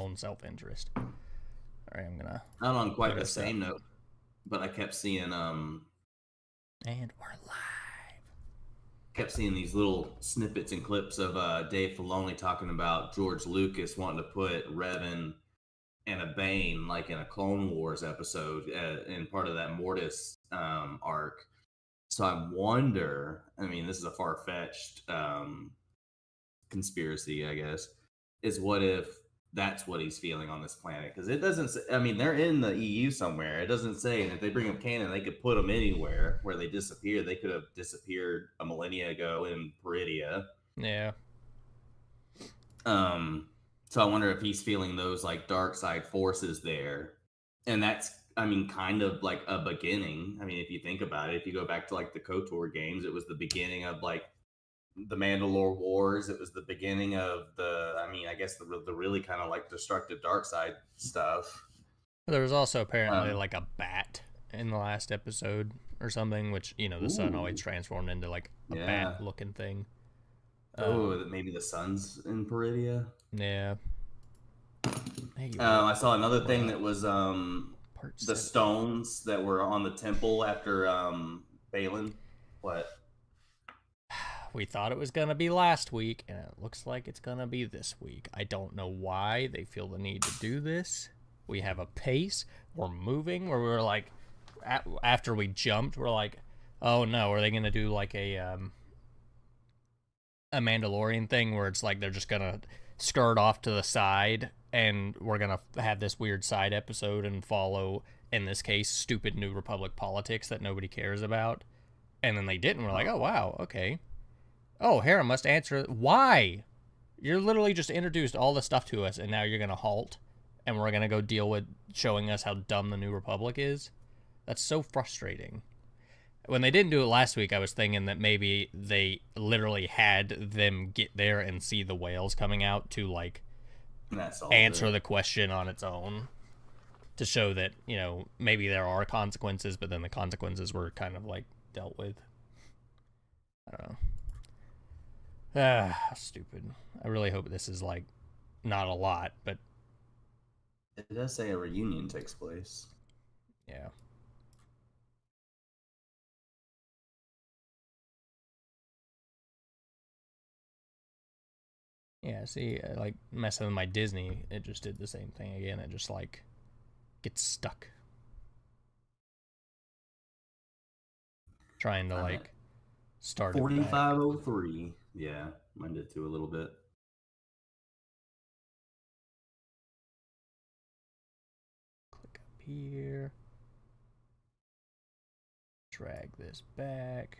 own self-interest. All right, I'm gonna. Not on quite the same note, but I kept seeing And we're live. Kept seeing these little snippets and clips of Dave Filoni talking about George Lucas wanting to put Revan and a Bane like in a Clone Wars episode in part of that Mortis arc. So I wonder, I mean, this is a far-fetched conspiracy, I guess, is what if that's what he's feeling on this planet? Because it doesn't say, I mean, they're in the EU somewhere. It doesn't say, and if they bring up canon, they could put them anywhere where they disappear. They could have disappeared a millennia ago in Peridia. Yeah. So I wonder if he's feeling those like dark side forces there. And that's, I mean, kind of like a beginning. I mean, if you think about it, if you go back to like the KOTOR games, it was the beginning of like the Mandalore Wars. It was the beginning of the, I mean, I guess the really kind of like destructive dark side stuff. There was also apparently like a bat in the last episode or something, which, you know, the sun always transformed into like a bat looking thing. Maybe the sun's in Peridia. Yeah. I saw another thing that was the stones that were on the temple after Balin. What? We thought it was going to be last week, and it looks like it's going to be this week. I don't know why they feel the need to do this. We have a pace. We're moving where we're like, after we jumped, we're like, oh no, are they going to do like a Mandalorian thing where it's like they're just going to skirt off to the side and we're going to have this weird side episode and follow, in this case, stupid New Republic politics that nobody cares about. And then they didn't. We're like, oh, wow, okay. Oh, Hera must answer. Why? You're literally just introduced all the stuff to us, and now you're going to halt, and we're going to go deal with showing us how dumb the New Republic is? That's so frustrating. When they didn't do it last week, I was thinking that maybe they literally had them get there and see the whales coming out to, like, answer the question on its own. To show that, you know, maybe there are consequences, but then the consequences were kind of, like, dealt with. I don't know. Stupid. I really hope this is, like, not a lot, but... It does say a reunion takes place. Yeah. Yeah, see, like, messing with my Disney, it just did the same thing again. It just, like, gets stuck. Trying to, like, start 4503. Yeah, mine did too a little bit. Click up here. Drag this back.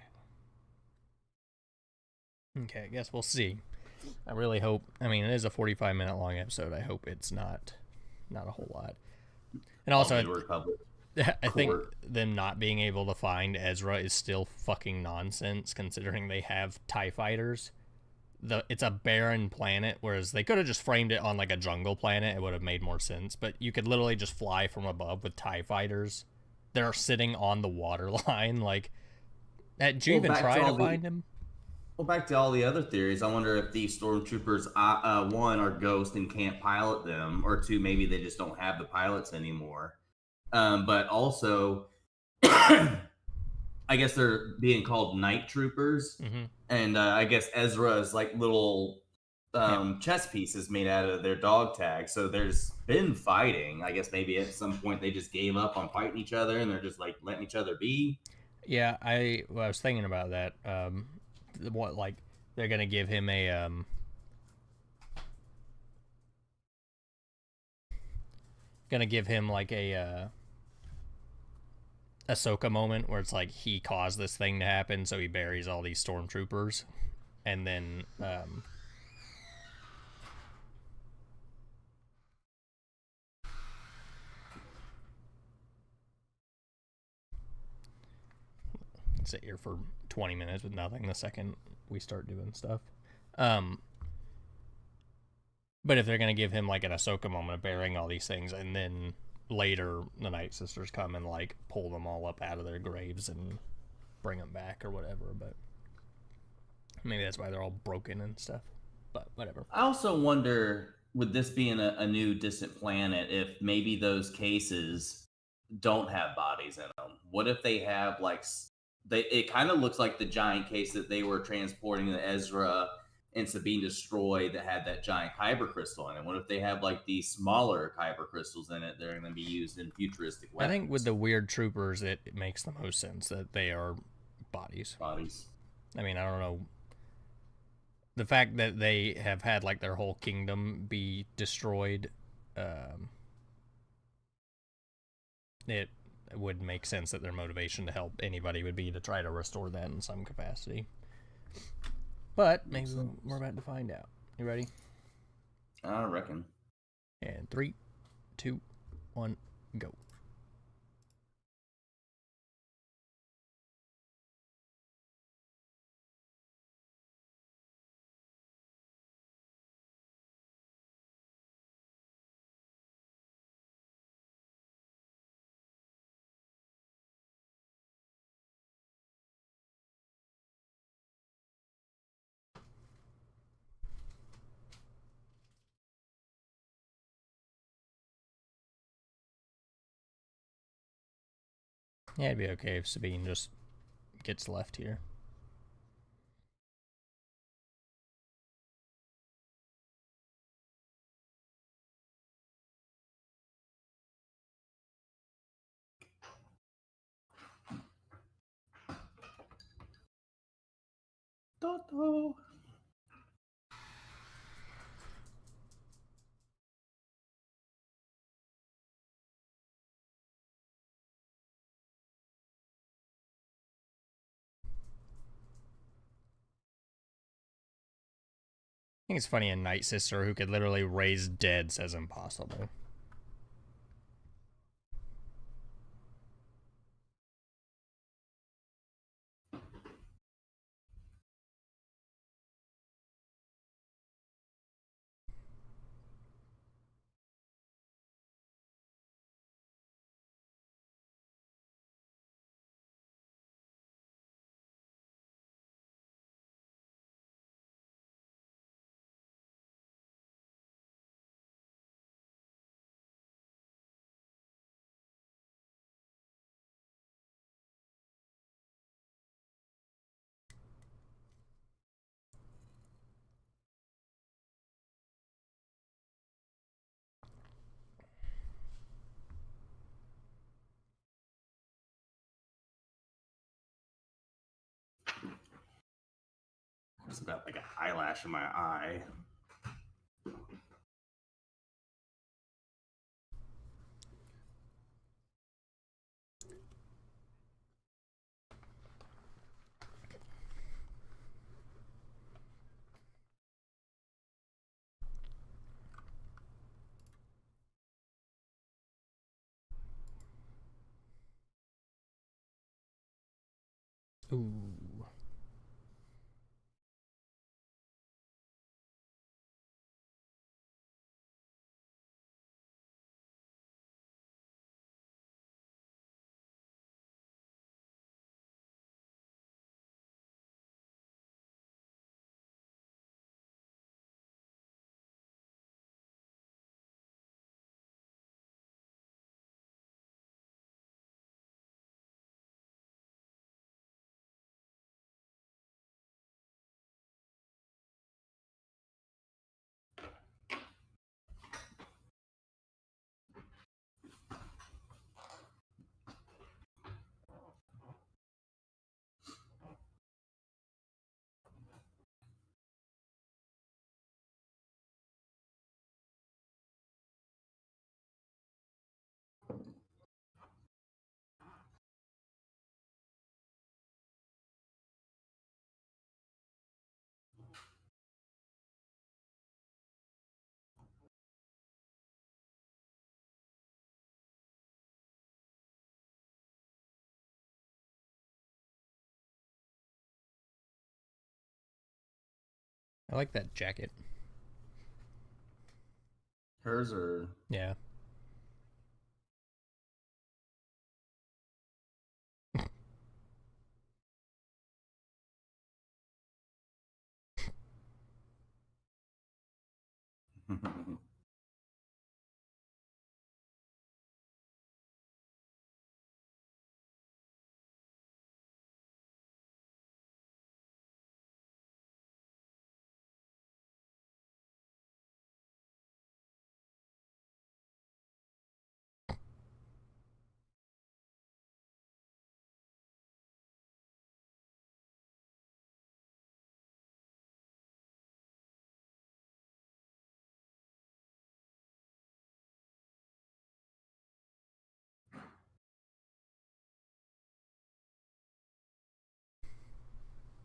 Okay, I guess we'll see. I really hope, I mean, it is a 45-minute long episode. I hope it's not a whole lot. And also, I think them not being able to find Ezra is still fucking nonsense, considering they have TIE fighters. It's a barren planet, whereas they could have just framed it on like a jungle planet. It would have made more sense. But you could literally just fly from above with TIE fighters. They're sitting on the water line. Like, did you even try to find him? Well, back to all the other theories, I wonder if these stormtroopers, one, are ghosts and can't pilot them, or two, maybe they just don't have the pilots anymore. But also, I guess they're being called night troopers, and I guess Ezra is like little chess pieces made out of their dog tag. So there's been fighting. I guess maybe at some point they just gave up on fighting each other, and they're just like letting each other be. Yeah, I was thinking about that. What, like, they're gonna give him a like a Ahsoka moment where it's like he caused this thing to happen, so he buries all these stormtroopers, and then sit here for 20 minutes with nothing the second we start doing stuff. But if they're going to give him like an Ahsoka moment of burying all these things, and then later the Night Sisters come and like pull them all up out of their graves and bring them back or whatever, but maybe that's why they're all broken and stuff. But whatever. I also wonder with this being a new distant planet, if maybe those cases don't have bodies in them? What if they have like they? It kind of looks like the giant case that they were transporting the Ezra and Sabine destroyed that had that giant kyber crystal in it. What if they have like these smaller kyber crystals in it that are going to be used in futuristic I weapons? think with the weird troopers, it makes the most sense that they are bodies. Bodies. I mean, I don't know. The fact that they have had like their whole kingdom be destroyed, um, it would make sense that their motivation to help anybody would be to try to restore that in some capacity. But maybe we're about to find out. You ready? I reckon. And 3, 2, 1, go. Yeah, it'd be okay if Sabine just gets left here. Toto. I think it's funny a Night Sister who could literally raise dead says impossible. It's got like an eyelash in my eye. Ooh. I like that jacket. Hers or Yeah.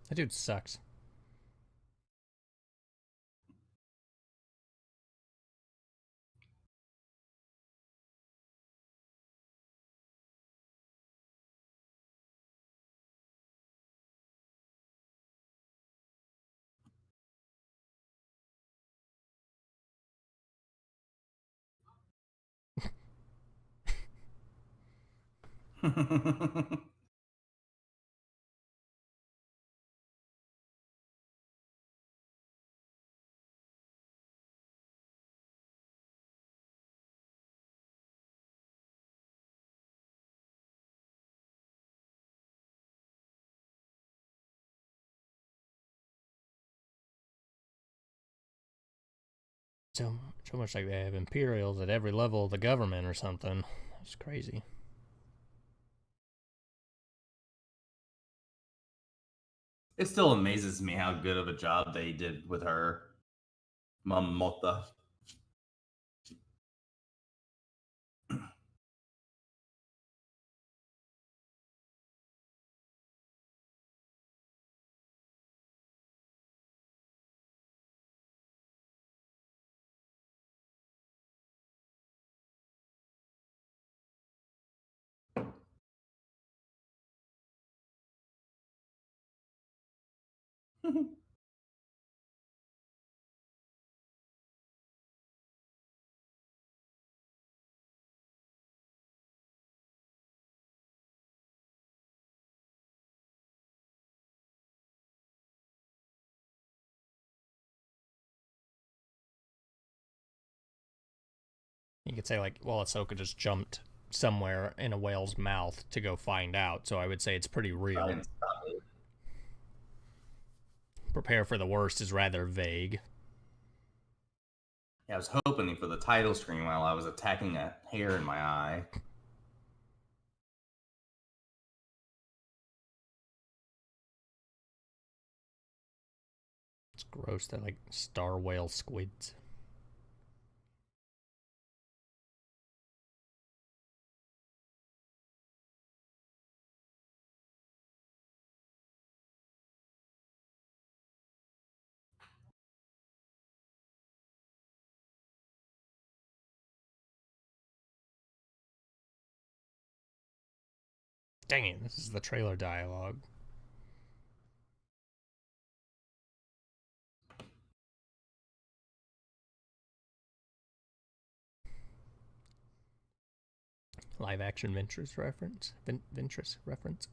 That dude sucks. So, so much like they have Imperials at every level of the government or something. It's crazy. It still amazes me how good of a job they did with her. Mamota. You could say, like, well, Ahsoka just jumped somewhere in a whale's mouth to go find out, so I would say it's pretty real. Prepare for the worst is rather vague. Yeah, I was hoping for the title screen while I was attacking a hair in my eye. It's gross. They're like star whale squids. Dang it, this is the trailer dialogue. Live action Ventress reference. Ventress reference.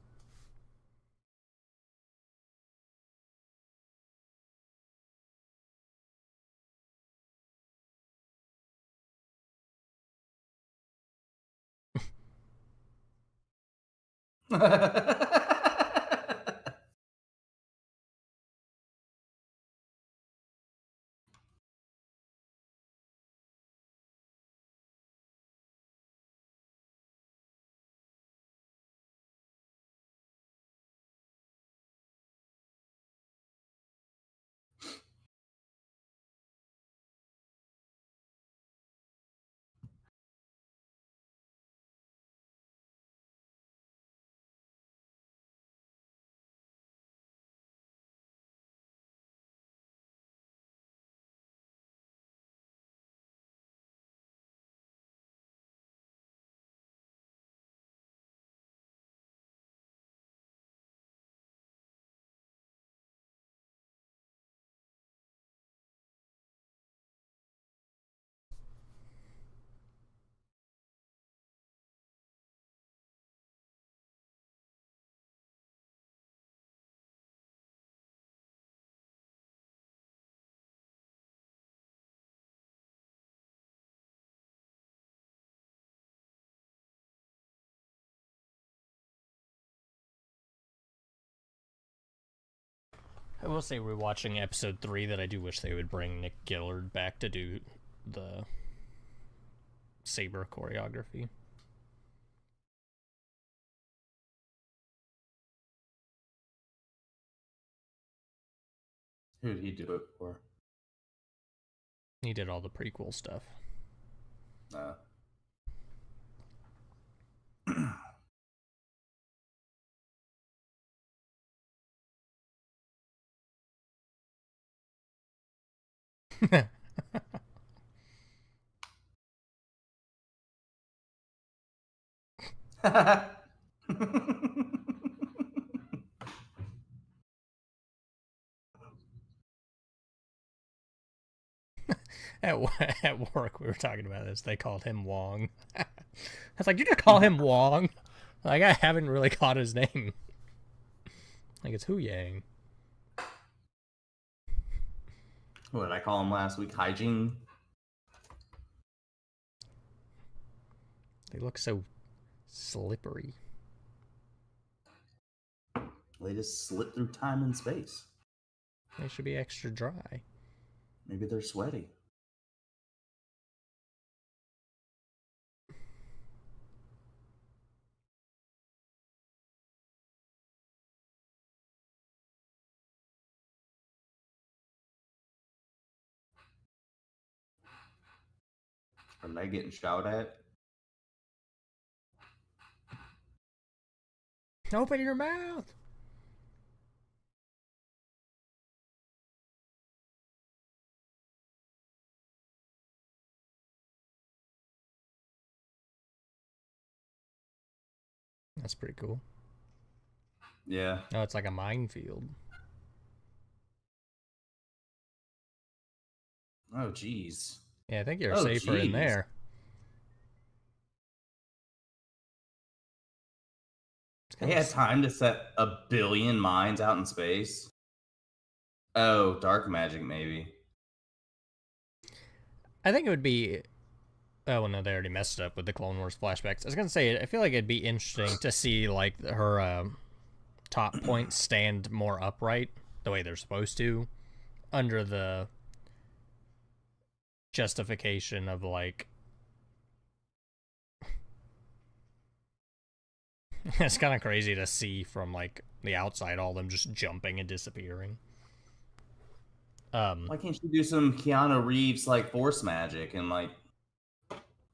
I will say, rewatching episode 3, that I do wish they would bring Nick Gillard back to do the saber choreography. Who did he do it for? He did all the prequel stuff. Uh, at, at work, we were talking about this. They called him Wong. I was like, "You just call him Wong?" Like, I haven't really caught his name. Like, it's Hu Yang. What did I call him last week? Hygiene. They look so slippery. They just slip through time and space. They should be extra dry. Maybe they're sweaty. Are they getting shouted at? Open your mouth. That's pretty cool. Yeah. Oh, it's like a minefield. Oh, jeez. Yeah, I think you're Oh, safer in jeez. there. They had time to set 1 billion mines out in space. Oh, dark magic, maybe. I think it would be. Oh, well, no, they already messed up with the Clone Wars flashbacks. I was gonna say, I feel like it'd be interesting to see like her top points stand more upright the way they're supposed to, under the justification of like. It's kind of crazy to see from like the outside all them just jumping and disappearing. Why can't you do some Keanu Reeves like force magic and like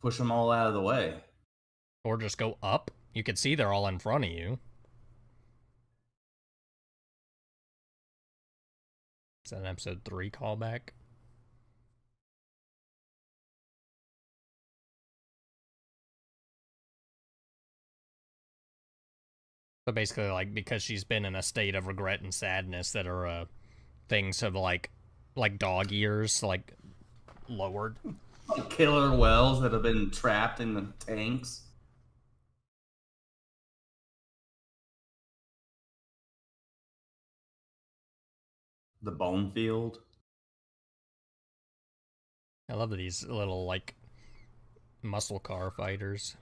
push them all out of the way? Or just go up. You can see they're all in front of you. Is that an episode 3 callback? So basically, like, because she's been in a state of regret and sadness that her things have like dog ears like lowered. Like killer whales that have been trapped in the tanks. The bone field. I love these little like muscle car fighters.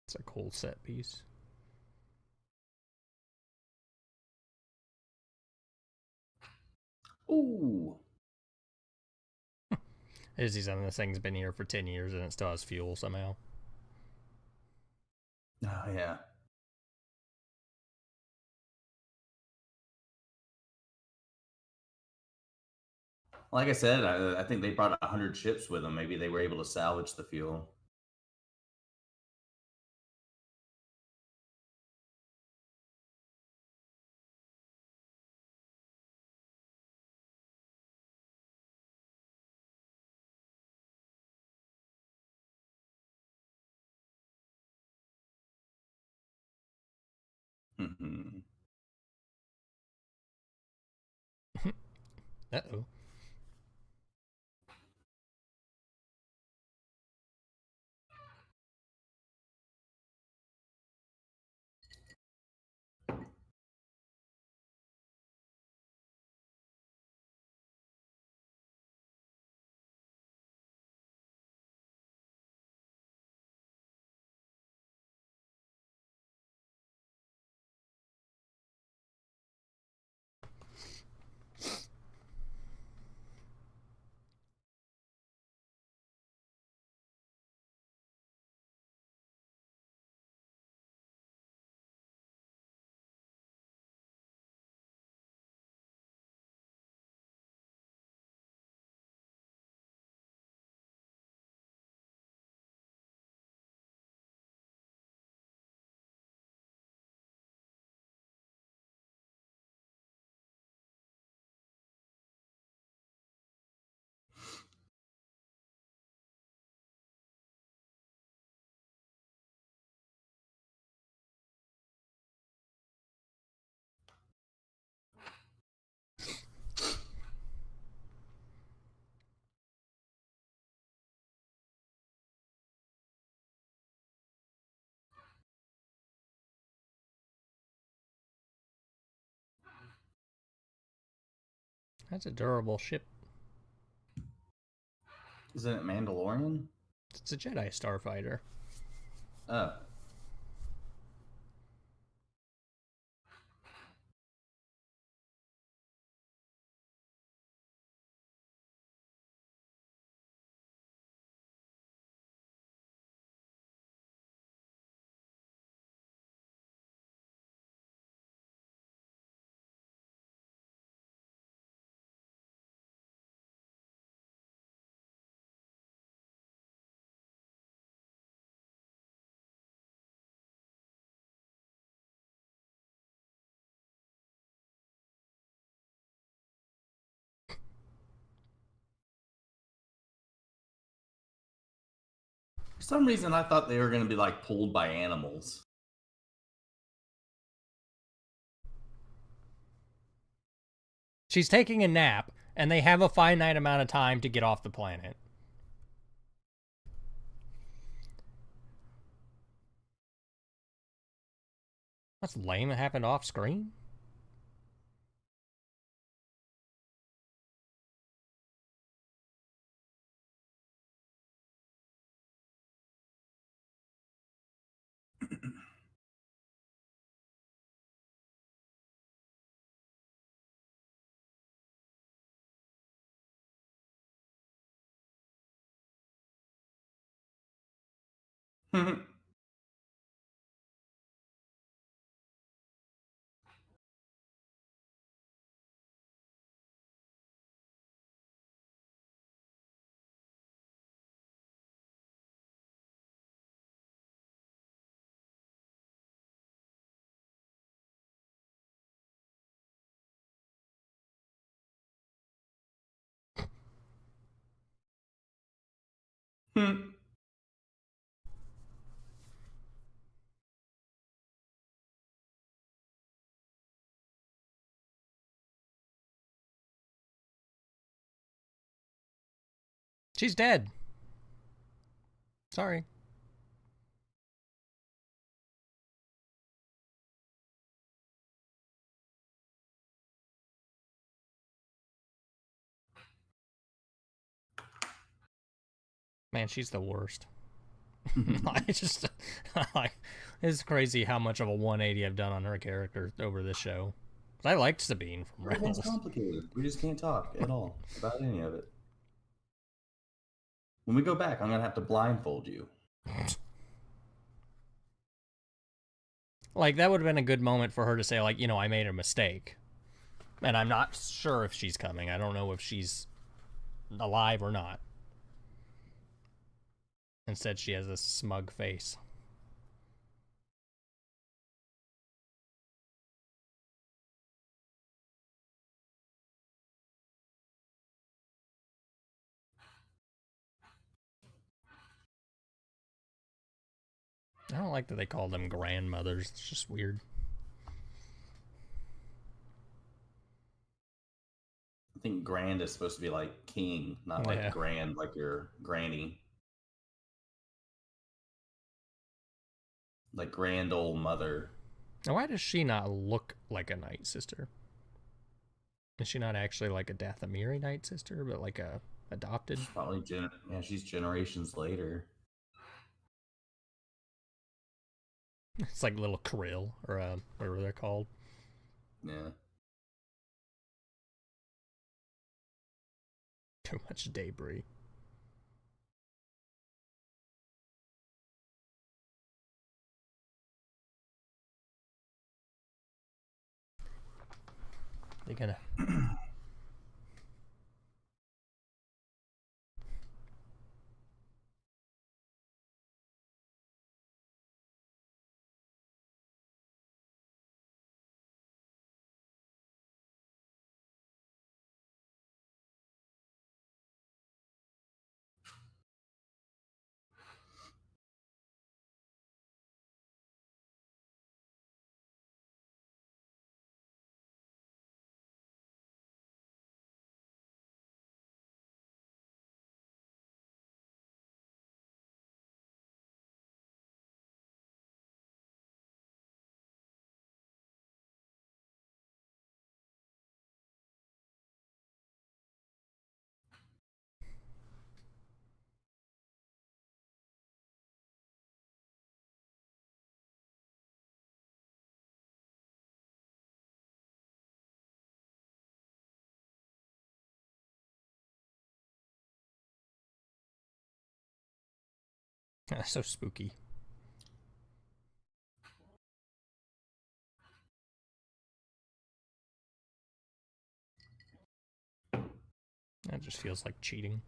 It's a cool set piece. Ooh. Izzy, some of this thing's been here for 10 years and it still has fuel somehow. Oh, yeah. Like I said, I think they brought 100 ships with them. Maybe they were able to salvage the fuel. Uh-oh. That's a durable ship. Isn't it Mandalorian? It's a Jedi starfighter. Oh. For some reason, I thought they were going to be like pulled by animals. She's taking a nap, and they have a finite amount of time to get off the planet. That's lame. It happened off screen. She's dead. Sorry. Man, she's the worst. I just like it's crazy how much of a 180 I've done on her character over this show. I liked Sabine from Everything's Rebels. complicated. We just can't talk at all about any of it. When we go back, I'm going to have to blindfold you. Like that would have been a good moment for her to say, like, I made a mistake, and I'm not sure if she's coming. I don't know if she's alive or not. Instead, she has a smug face. I don't like that they call them grandmothers. It's just weird. I think grand is supposed to be like king, not like grand, like your granny. Like grand old mother. Now, why does she not look like a Night Sister? Is she not actually like a Dathomiri Night Sister, but like a adopted? She's probably she's generations later. It's like little Krill or whatever they're called. Yeah. Too much debris. They're gonna. That's so spooky. That just feels like cheating.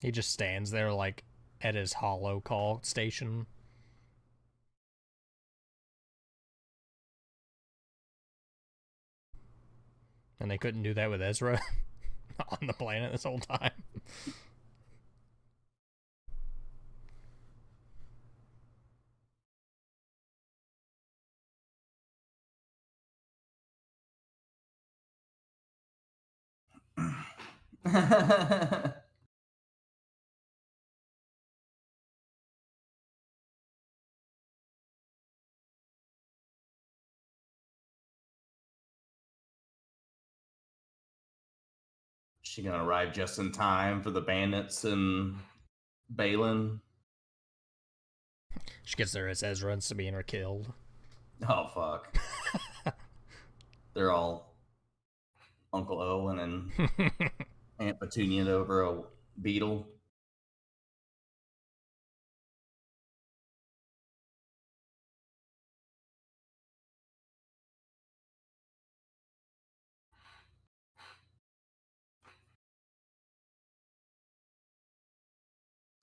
He just stands there like at his hollow call station. And they couldn't do that with Ezra on the planet this whole time. She gonna arrive just in time for the bandits and Balin? She gets there as Ezra and Sabine are killed. Oh fuck! They're all Uncle Owen and Aunt Petunia over a beetle.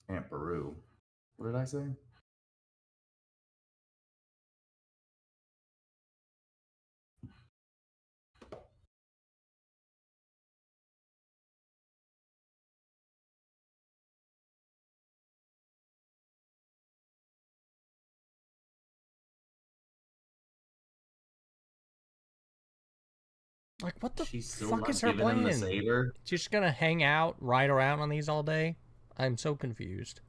Aunt Beru. What did I say? Like, what the She's still fuck not is her giving him the plan? saber. She's just gonna hang out, ride around on these all day? I'm so confused.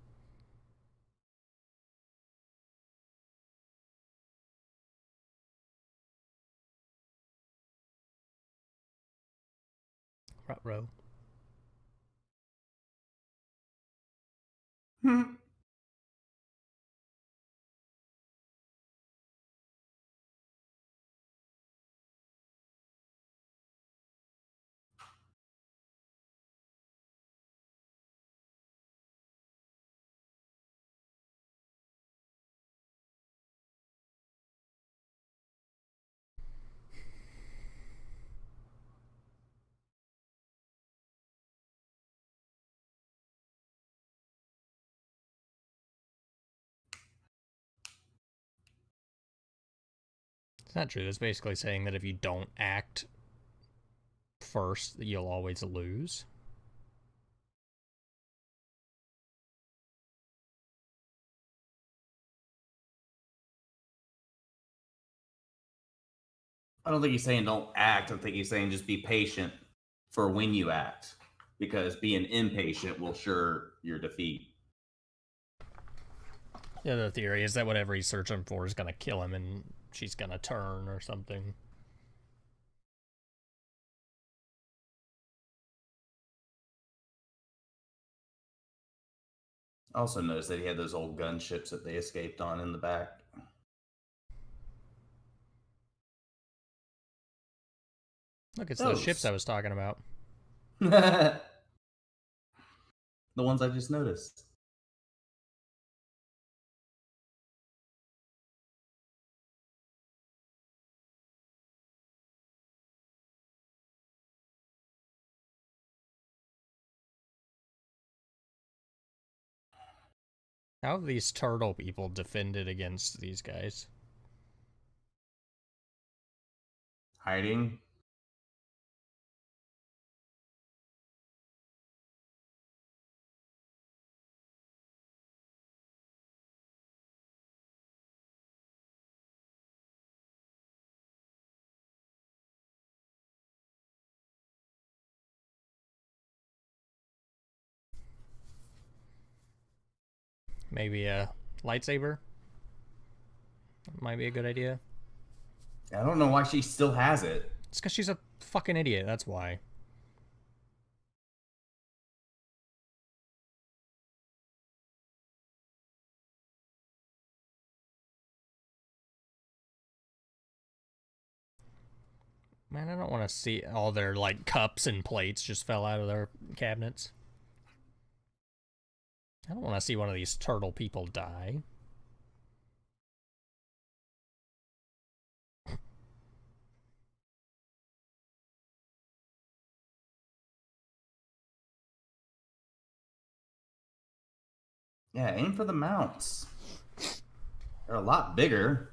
Row. It's not true. That's basically saying that if you don't act first, you'll always lose. I don't think he's saying don't act. I think he's saying just be patient for when you act, because being impatient will sure your defeat. The other theory is that whatever he's searching for is gonna kill him and she's gonna turn or something. I also noticed that he had those old gunships that they escaped on in the back. Look, it's those ships I was talking about. The ones I just noticed. How have these turtle people defended against these guys? Hiding. Maybe a lightsaber? Might be a good idea. I don't know why she still has it. It's because she's a fucking idiot, that's why. Man, I don't want to see all their like cups and plates just fell out of their cabinets. I don't want to see one of these turtle people die. Yeah, aim for the mounts. They're a lot bigger.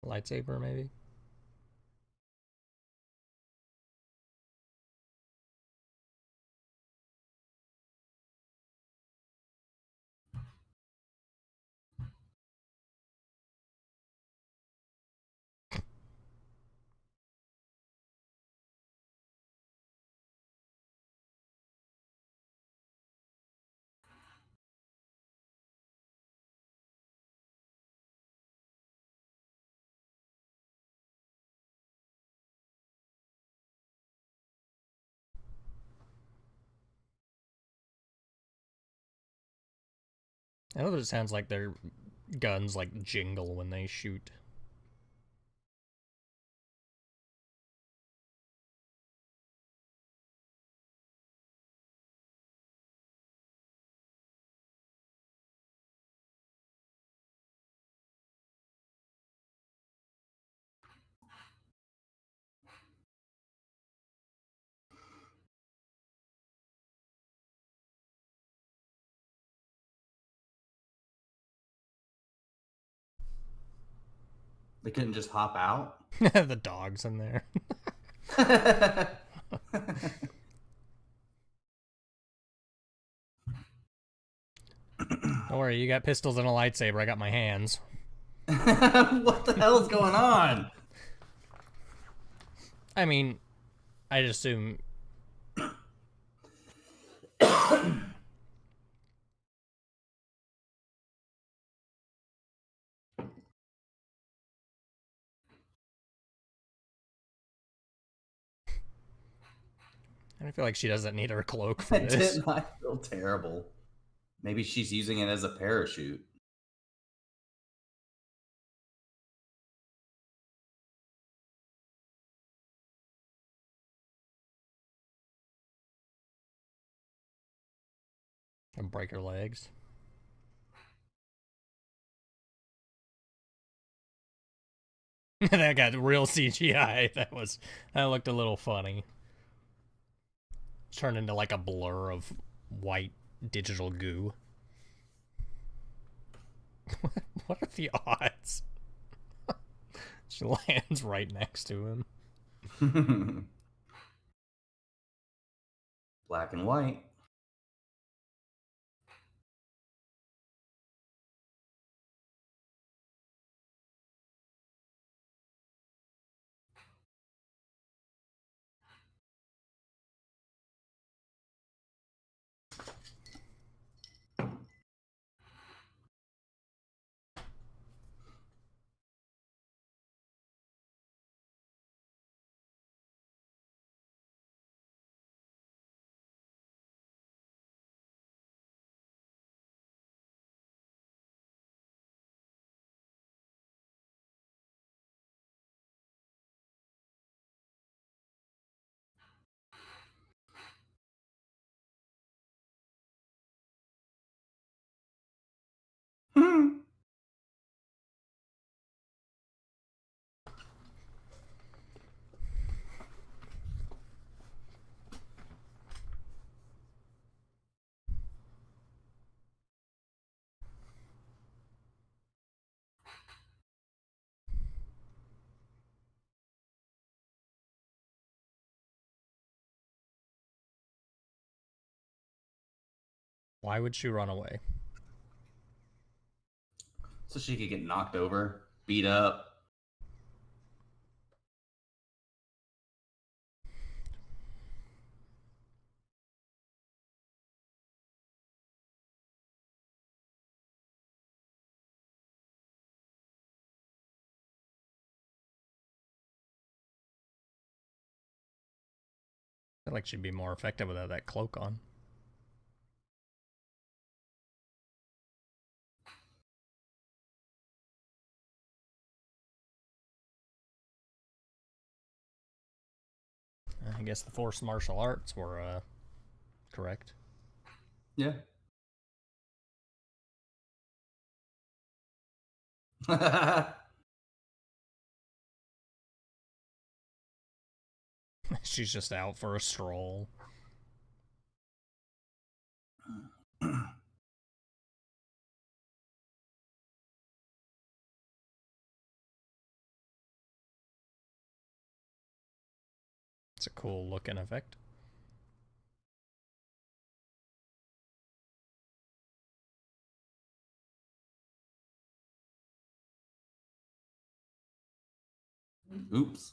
Lightsaber, maybe? I know that it sounds like their guns like jingle when they shoot. They couldn't just hop out. The dog's in there. Don't worry, you got pistols and a lightsaber. I got my hands. What the hell's going on? I mean, I'd assume. I feel like she doesn't need her cloak for this. Didn't I feel terrible? Maybe she's using it as a parachute. And break her legs. That got real CGI. That looked a little funny. Turned into like a blur of white digital goo. What are the odds? She lands right next to him. Black and white. Why would she run away? So she could get knocked over, beat up. feel like she'd be more effective without that cloak on. I guess the forced martial arts were correct. Yeah. She's just out for a stroll. It's a cool looking effect. Oops.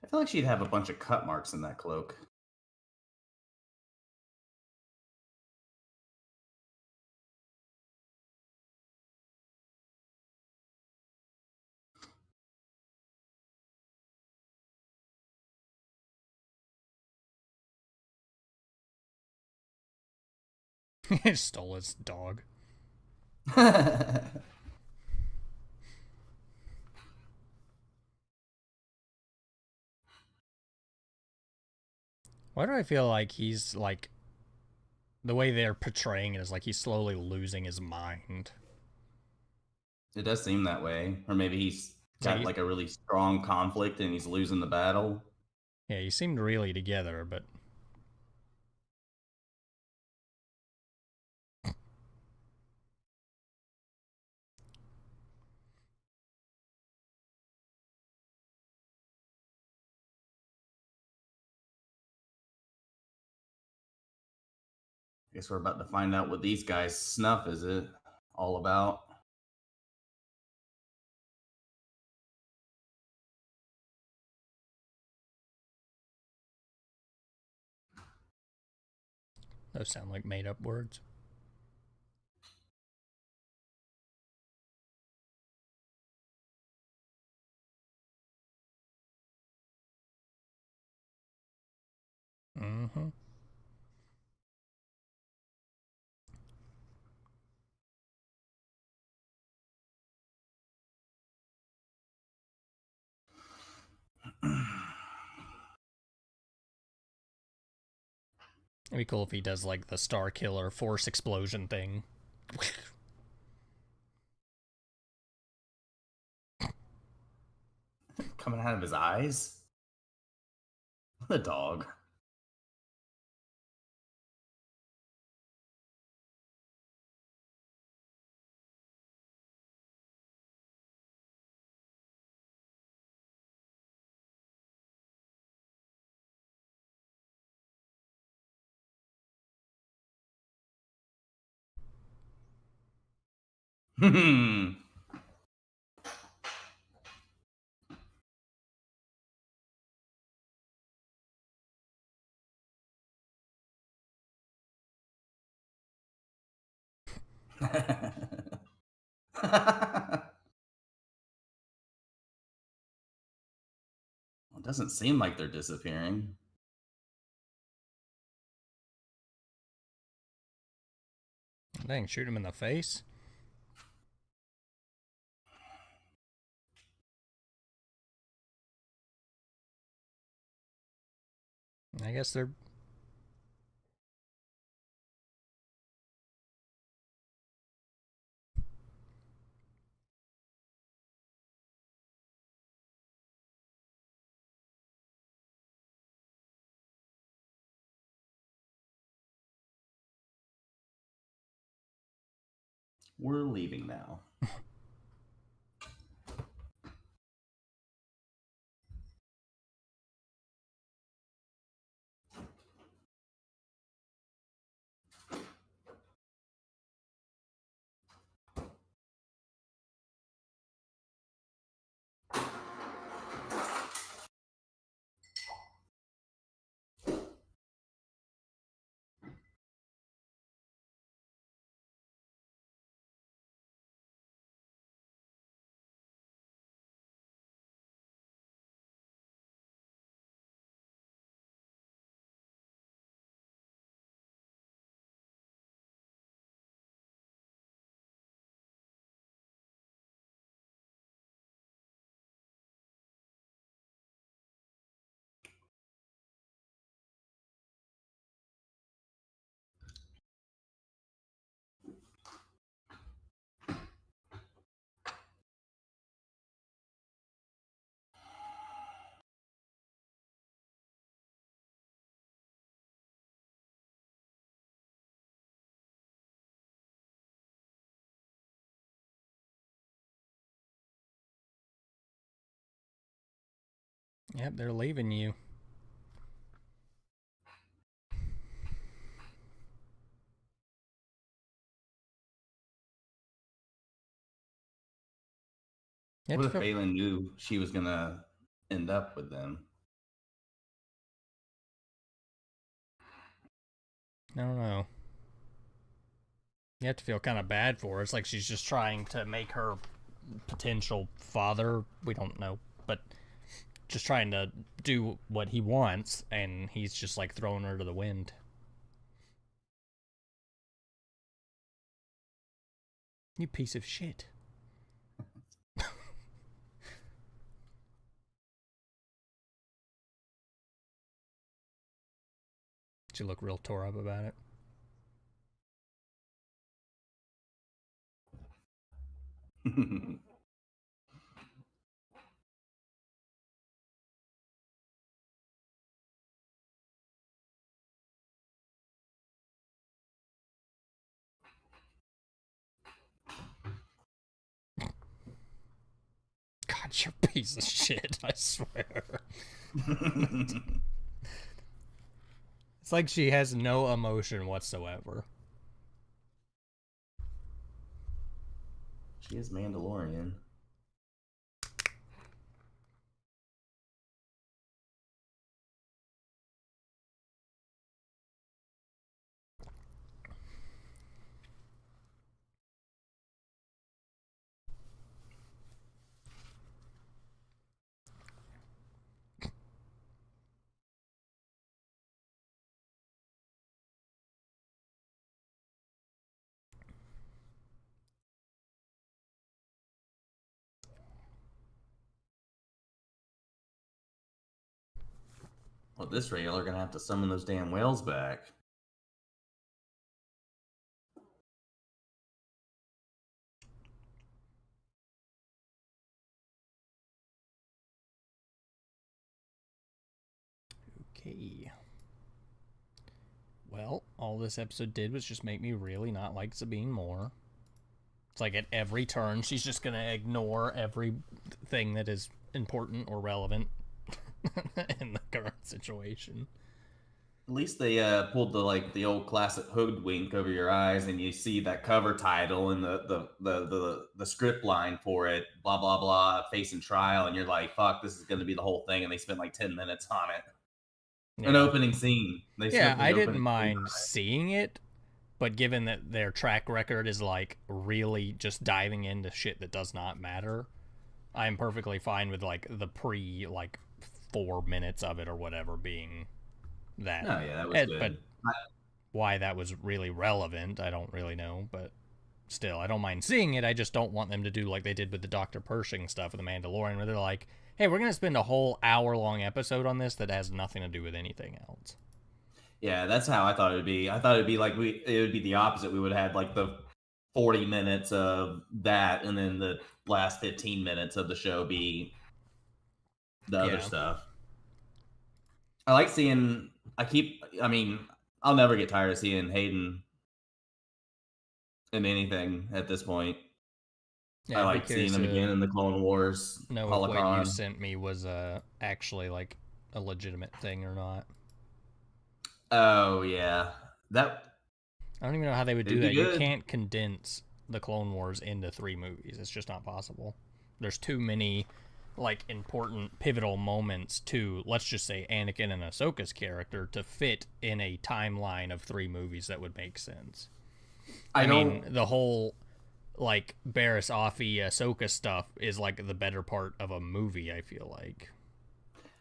I feel like she'd have a bunch of cut marks in that cloak. He stole his dog. Why do I feel like he's like the way they're portraying it is like he's slowly losing his mind? It does seem that way. Or maybe he's got Like like a really strong conflict and he's losing the battle. yeah, he seemed really together, but Guess we're about to find out what these guys' snuff is it all about. those sound like made up words. Mm-hmm. It'd be cool if he does like the Star Killer force explosion thing. Coming out of his eyes? The dog. It doesn't seem like they're disappearing. Dang, shoot him in the face. I guess they're We're leaving now. Yep, they're leaving you. What if Balin knew she was gonna end up with them? I don't know. You have to feel kind of bad for her. It's like she's just trying to make her potential father, we don't know, but just trying to do what he wants, and he's just like throwing her to the wind. You piece of shit. She looked real tore up about it. God, you're a piece of shit, I swear. It's like she has no emotion whatsoever. She is Mandalorian. Well, at this rate, y'all are gonna have to summon those damn whales back. Okay. Well, all this episode did was just make me really not like Sabine more. It's like at every turn, she's just gonna ignore everything that is important or relevant in the current situation. At least they pulled the old classic hoodwink over your eyes, and you see that cover title and the script line for it, blah blah blah, facing trial, and you're like, fuck, this is going to be the whole thing, and they spent like 10 minutes on it. Yeah. An opening scene. I didn't mind seeing it, but given that their track record is like really just diving into shit that does not matter, I'm perfectly fine with like the pre like 4 minutes of it or whatever being that. Oh yeah, that was good. But why that was really relevant, I don't really know. But still, I don't mind seeing it. I just don't want them to do like they did with the Dr. Pershing stuff with the Mandalorian, where they're like, hey, we're going to spend a whole hour-long episode on this that has nothing to do with anything else. Yeah, that's how I thought it would be. I thought it'd be like it would be the opposite. We would have like the 40 minutes of that, and then the last 15 minutes of the show be the other stuff. I like seeing. I'll never get tired of seeing Hayden in anything at this point. Yeah, I like seeing him again in the Clone Wars. Know if what you sent me was actually like a legitimate thing or not. Oh yeah, that. I don't even know how they would do that. You can't condense the Clone Wars into 3 movies. It's just not possible. There's too many like important pivotal moments to, let's just say, Anakin and Ahsoka's character to fit in a timeline of 3 movies that would make sense. I mean, the whole like Barriss Offee Ahsoka stuff is like the better part of a movie, I feel like.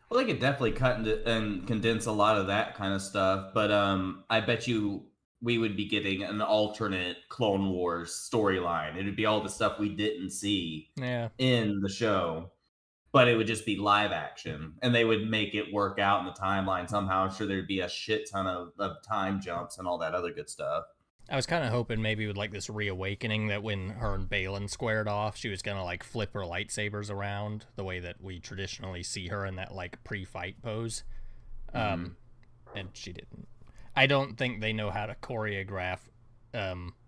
Well, they could definitely cut and condense a lot of that kind of stuff, but I bet you we would be getting an alternate Clone Wars storyline. It would be all the stuff we didn't see in the show, but it would just be live action, and they would make it work out in the timeline somehow. I'm sure there'd be a shit ton of time jumps and all that other good stuff. I was kind of hoping maybe with like this reawakening that when her and Balin squared off, she was gonna like flip her lightsabers around the way that we traditionally see her in that like pre-fight pose, and she didn't. I don't think they know how to choreograph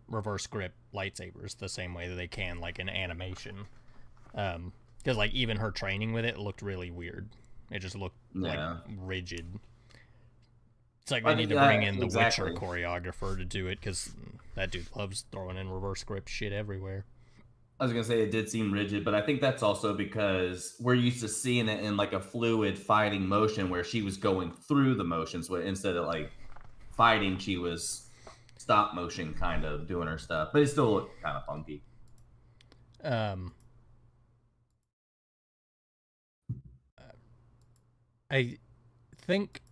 reverse grip lightsabers the same way that they can like in animation, because like even her training with it looked really weird. It just looked like Yeah. rigid. It's like they I need think to bring in the Witcher exactly. choreographer to do it because that dude loves throwing in reverse grip shit everywhere. I was gonna say it did seem rigid, but I think that's also because we're used to seeing it in like a fluid fighting motion where she was going through the motions, but instead of like fighting, she was stop motion kind of doing her stuff. But it still looked kind of funky. Um, I think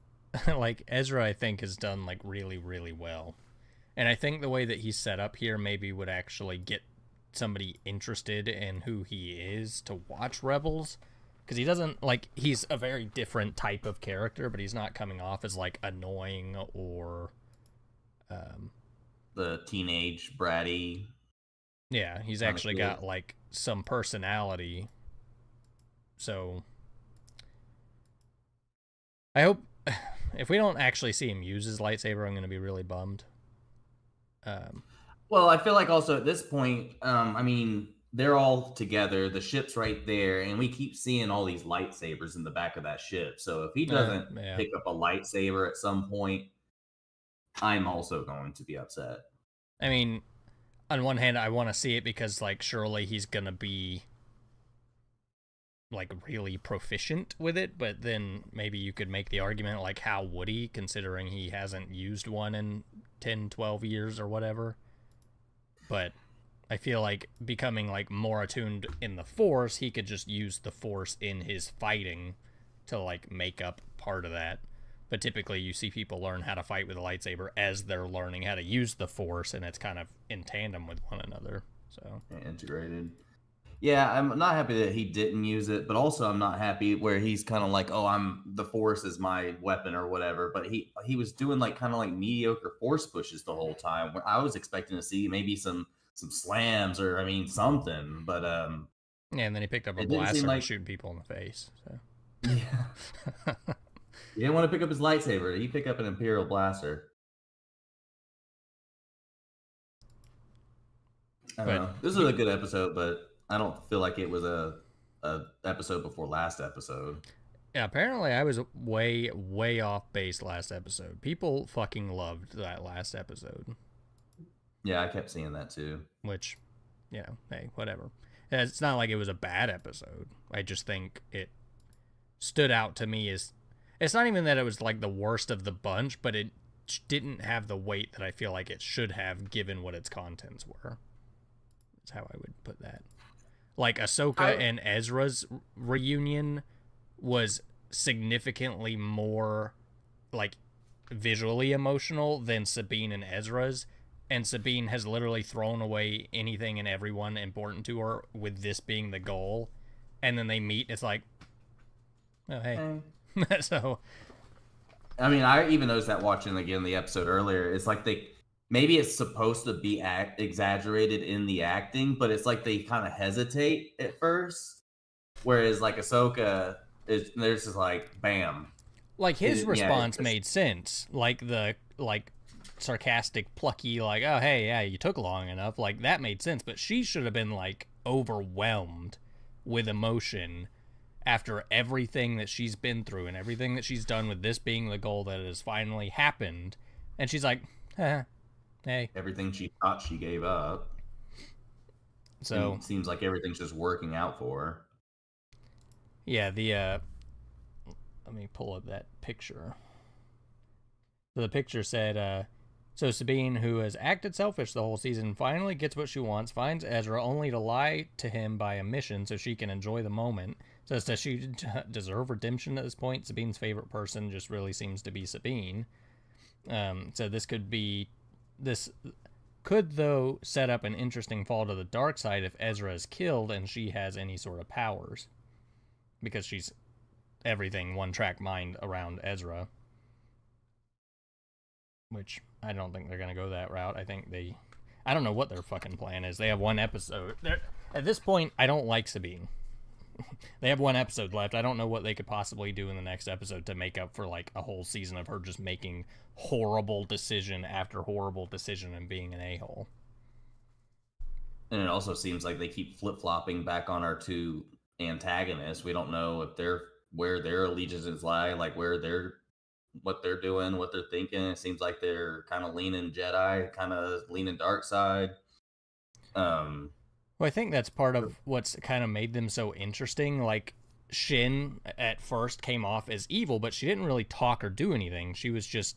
like Ezra, I think has done like really, really well, and I think the way that he's set up here maybe would actually get somebody interested in who he is to watch Rebels. Because he doesn't like he's a very different type of character, but he's not coming off as like annoying or um, The teenage bratty yeah, he's kind of actually kid. got like some personality. So I hope if we don't actually see him use his lightsaber, I'm going to be really bummed. Um, Well, I feel like also at this point, I mean, they're all together. The ship's right there, and we keep seeing all these lightsabers in the back of that ship. So if he doesn't yeah. pick up a lightsaber at some point, I'm also going to be upset. I mean, on one hand, I want to see it because like surely he's going to be like really proficient with it, but then maybe you could make the argument like how would he considering he hasn't used one in 10, 12 years or whatever. But I feel like becoming like more attuned in the force, he could just use the force in his fighting to like make up part of that. But typically you see people learn how to fight with a lightsaber as they're learning how to use the force, and it's kind of in tandem with one another. So Integrated. Yeah, I'm not happy that he didn't use it, but also I'm not happy where he's kind of like, "Oh, I'm the Force is my weapon" or whatever. But he was doing like kind of like mediocre Force pushes the whole time. Where I was expecting to see maybe some slams or I mean something, but yeah, and then he picked up a it didn't seem blaster and was like shooting people in the face. So yeah. He didn't want to pick up his lightsaber. He picked up an Imperial blaster. I don't but know. This was a good episode, but I don't feel like it was a episode before last episode. yeah, apparently I was way, way off base last episode. People fucking loved that last episode, Yeah, I kept seeing that too. which, hey, whatever. It's not like it was a bad episode. I just think it stood out to me as it's not even that it was like the worst of the bunch, but it didn't have the weight that I feel like it should have given what its contents were. That's how I would put that. Like Ahsoka I and Ezra's reunion was significantly more like visually emotional than Sabine and Ezra's. And Sabine has literally thrown away anything and everyone important to her with this being the goal. And then they meet. It's like, oh, hey. eh. So, I mean, I even noticed that watching again the episode earlier. It's like they maybe it's supposed to be exaggerated in the acting, but it's like they kind of hesitate at first. Whereas like Ahsoka is there's just like bam. like, his Yeah, it's response just made sense. Like, the, like, sarcastic, plucky, like, oh, hey, yeah, you took long enough. Like, that made sense. But she should have been, like, overwhelmed with emotion after everything that she's been through and everything that she's done with this being the goal that has finally happened. And she's like, hey. everything she thought she gave up. So, And seems like everything's just working out for her. yeah, let me pull up that picture. So the picture said, so Sabine, who has acted selfish the whole season, finally gets what she wants, finds Ezra only to lie to him by omission so she can enjoy the moment. Says, does she deserve redemption at this point? Sabine's favorite person just really seems to be Sabine. So this could, though, set up an interesting fall to the dark side if Ezra is killed and she has any sort of powers. Because she's everything one-track mind around Ezra. Which I don't think they're going to go that route. I don't know what their fucking plan is. They have one episode. At this point, I don't like Sabine. They have one episode left. I don't know what they could possibly do in the next episode to make up for like a whole season of her just making horrible decision after horrible decision and being an a-hole. And it also seems like they keep flip flopping back on our two antagonists. We don't know if they're where their allegiances lie, like where they're what they're doing, what they're thinking. It seems like they're kind of leaning Jedi, kind of leaning dark side. Um, Well, I think that's part of what's kind of made them so interesting. Like, Shin at first came off as evil, but she didn't really talk or do anything. She was just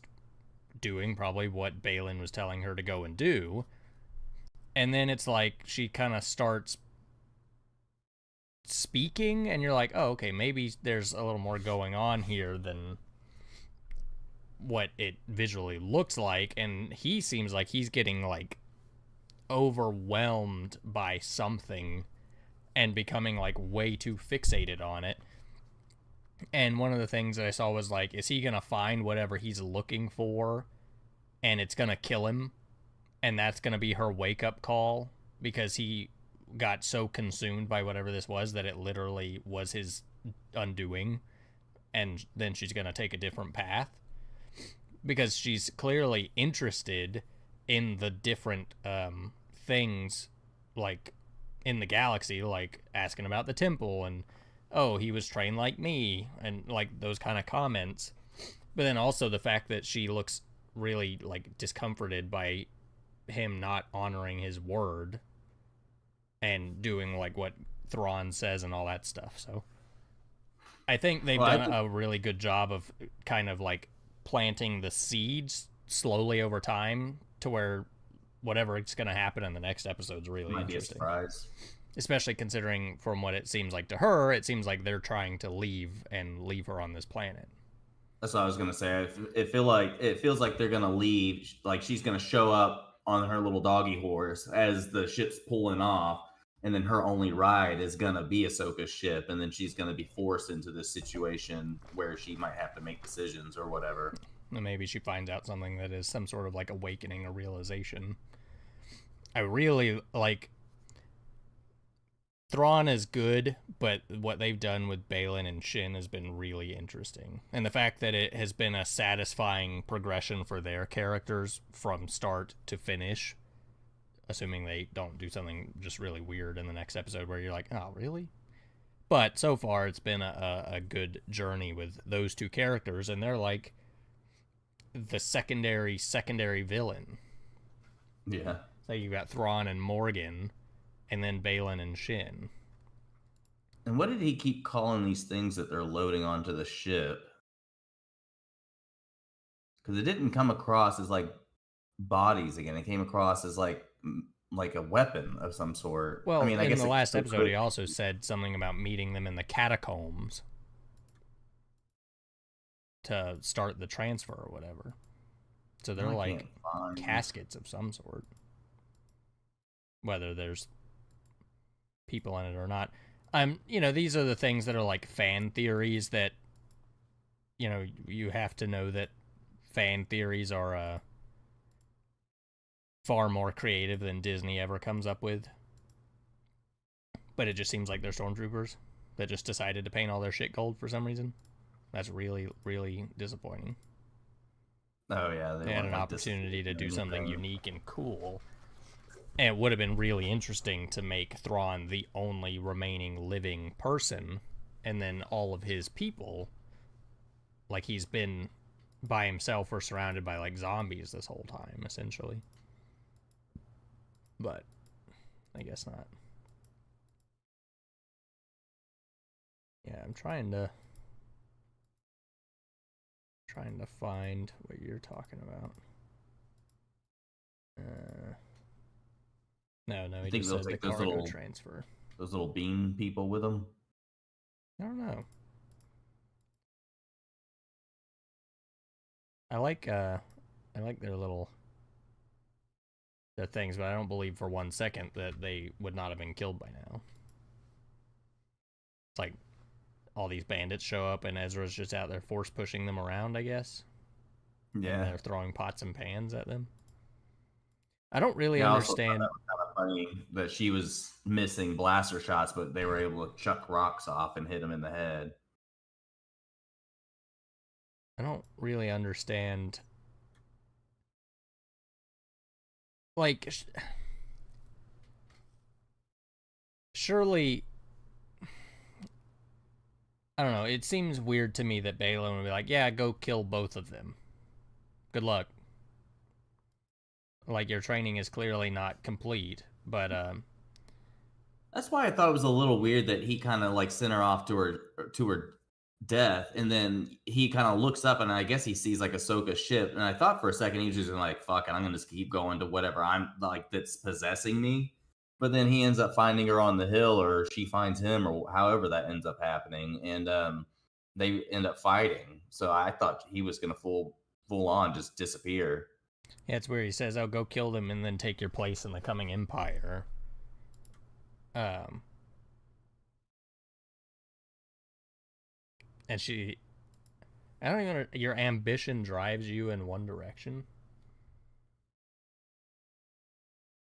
doing probably what Balin was telling her to go and do. And then it's like she kind of starts speaking, and you're like, oh, okay, maybe there's a little more going on here than what it visually looks like. And he seems like he's getting like overwhelmed by something and becoming like way too fixated on it. And one of the things that I saw was like, is he gonna find whatever he's looking for and it's gonna kill him? And that's gonna be her wake up call because he got so consumed by whatever this was that it literally was his undoing. And then she's gonna take a different path because she's clearly interested in the different things, like in the galaxy, like asking about the temple and, oh, he was trained like me, and like those kind of comments. But then also the fact that she looks really like discomforted by him not honoring his word and doing like what Thrawn says and all that stuff. So I think they've done a really good job of kind of like planting the seeds slowly over time to where whatever it's going to happen in the next episode is really might interesting. be a surprise. Especially considering from what it seems like to her, it seems like they're trying to leave her on this planet. That's what I was gonna say. It feels like they're gonna leave. Like she's gonna show up on her little doggy horse as the ship's pulling off, and then her only ride is gonna be Ahsoka's ship, and then she's gonna be forced into this situation where she might have to make decisions or whatever. And maybe she finds out something that is some sort of like awakening or realization. I really like Thrawn is good, but what they've done with Balin and Shin has been really interesting. And the fact that it has been a satisfying progression for their characters from start to finish, assuming they don't do something just really weird in the next episode where you're like, oh, really? But so far, it's been a good journey with those two characters, and they're like the secondary villain. Yeah. So you got Thrawn and Morgan, and then Balin and Shin. And what did he keep calling these things that they're loading onto the ship? Because it didn't come across as like bodies again. It came across as like a weapon of some sort. Well, I mean, I in guess the last episode, he also said something about meeting them in the catacombs to start the transfer or whatever. So they're like caskets of some sort. Whether there's people in it or not. These are the things that are like fan theories that, you have to know that fan theories are far more creative than Disney ever comes up with. But it just seems like they're stormtroopers that just decided to paint all their shit gold for some reason. That's really, really disappointing. Oh, yeah. They had an opportunity to do something unique and cool. And it would have been really interesting to make Thrawn the only remaining living person, and then all of his people, like he's been by himself or surrounded by like zombies this whole time, essentially. But I guess not. Yeah, I'm trying to find what you're talking about. No, he just said the cargo transfer. Those little bean people with them? I don't know. I like their things, but I don't believe for 1 second that they would not have been killed by now. It's like all these bandits show up and Ezra's just out there force pushing them around, I guess. Yeah. And they're throwing pots and pans at them. I don't really understand. That was kind of funny that she was missing blaster shots, but they were able to chuck rocks off and hit him in the head. I don't really understand. Like, surely, I don't know. It seems weird to me that Balin would be like, "Yeah, go kill both of them. Good luck." Like your training is clearly not complete, but That's why I thought it was a little weird that he kind of like sent her off to her death, and then he kind of looks up and I guess he sees like Ahsoka's ship, and I thought for a second he was just like, "Fuck it, I'm gonna just keep going to whatever I'm like that's possessing me." But then he ends up finding her on the hill, or she finds him, or however that ends up happening, and they end up fighting. So I thought he was gonna full on just disappear. yeah, it's where he says, "Oh, go kill them and then take your place in the coming empire." Um, and she, I don't even. Your ambition drives you in one direction.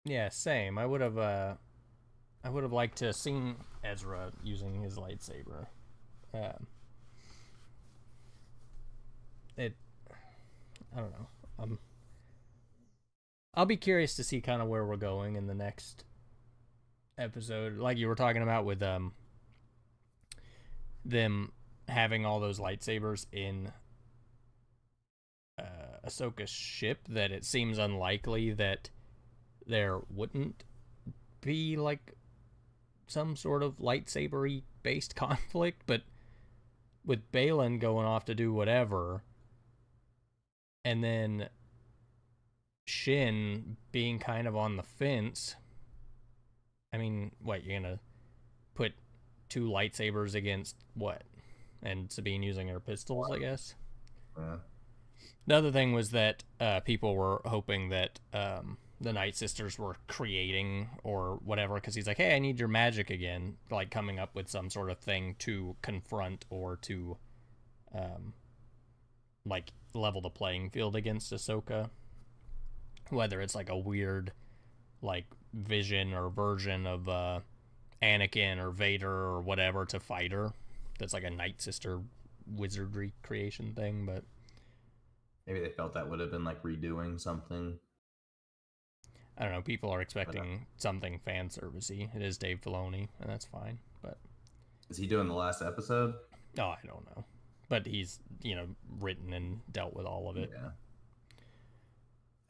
Yeah, same. I would have liked to have seen Ezra using his lightsaber. Um, it, I don't know. I'll be curious to see kind of where we're going in the next episode. Like you were talking about with them having all those lightsabers in Ahsoka's ship, that it seems unlikely that there wouldn't be like some sort of lightsabery based conflict, but with Balin going off to do whatever, and then Shin being kind of on the fence. I mean, what, you're gonna put two lightsabers against what? And Sabine using her pistols, I guess. Yeah. The other thing was that people were hoping that the Night Sisters were creating or whatever, because he's like, "Hey, I need your magic again," like coming up with some sort of thing to confront or to like level the playing field against Ahsoka. Whether it's like a weird like vision or version of Anakin or Vader or whatever to fight her, that's like a Night Sister wizardry creation thing, but Maybe they felt that would have been like redoing something. I don't know. People are expecting something fan servicey. It is Dave Filoni, and that's fine. But Is he doing the last episode? oh, I don't know. But he's written and dealt with all of it. Yeah.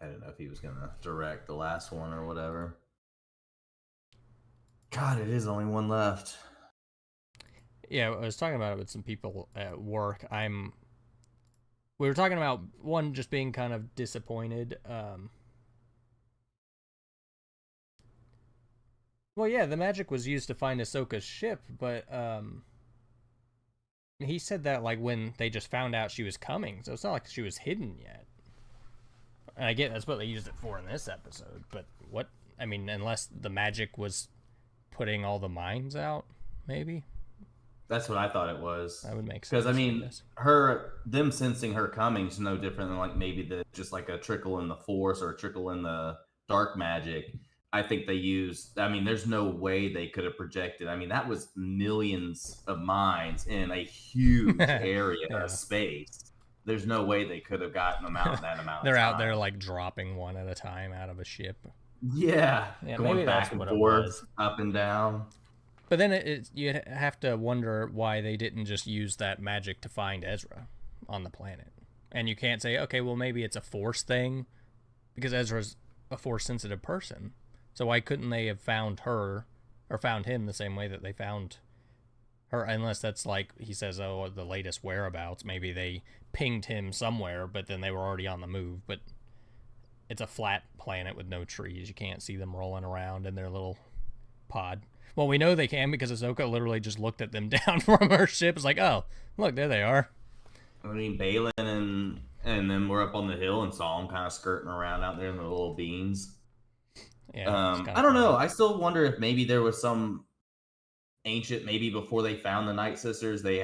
I don't know if he was gonna direct the last one or whatever. God, it is only one left. Yeah, I was talking about it with some people at work. We were talking about one just being kind of disappointed. Well, yeah, the magic was used to find Ahsoka's ship, but he said that like when they just found out she was coming, so it's not like she was hidden yet. And I get that's what they used it for in this episode, but what? I mean, unless the magic was putting all the mines out, maybe That's what I thought it was. that would make sense. Because I mean, them sensing her coming is no different than like maybe just like a trickle in the force or a trickle in the dark magic. I think they used. I mean, there's no way they could have projected. I mean, that was millions of mines in a huge area Yeah. of space. There's no way they could have gotten them out in that amount. They're of out time. there like dropping one at a time out of a ship. Yeah, Yeah, going maybe that's back and what it forth, was. up and down. But then you have to wonder why they didn't just use that magic to find Ezra on the planet. And you can't say, okay, well, maybe it's a force thing, because Ezra's a force sensitive person. So why couldn't they have found her or found him the same way that they found her? Unless that's like he says, oh, the latest whereabouts. Maybe they pinged him somewhere, but then they were already on the move. But it's a flat planet with no trees. You can't see them rolling around in their little pod. Well, we know they can because Ahsoka literally just looked at them down from her ship. It's like, oh, look, there they are. I mean, Balin and then we're up on the hill and saw them kind of skirting around out there in the little beans. Yeah, I don't know. I still wonder if maybe there was some ancient, maybe before they found the Night Sisters, they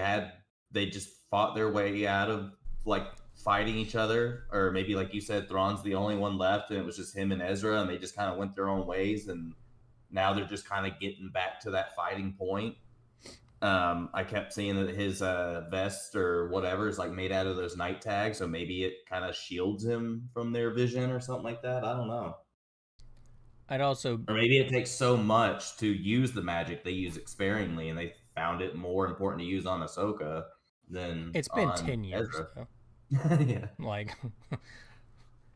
just fought their way out of like fighting each other, or maybe like you said, Thrawn's the only one left, and it was just him and Ezra, and they just kind of went their own ways, and now they're just kind of getting back to that fighting point. I kept seeing that his vest or whatever is like made out of those night tags, so maybe it kind of shields him from their vision or something like that. I don't know. I'd also, Or maybe it takes so much to use the magic they use it sparingly, and they found it more important to use on Ahsoka than It's been on 10 years, Ezra. though. Yeah. Like,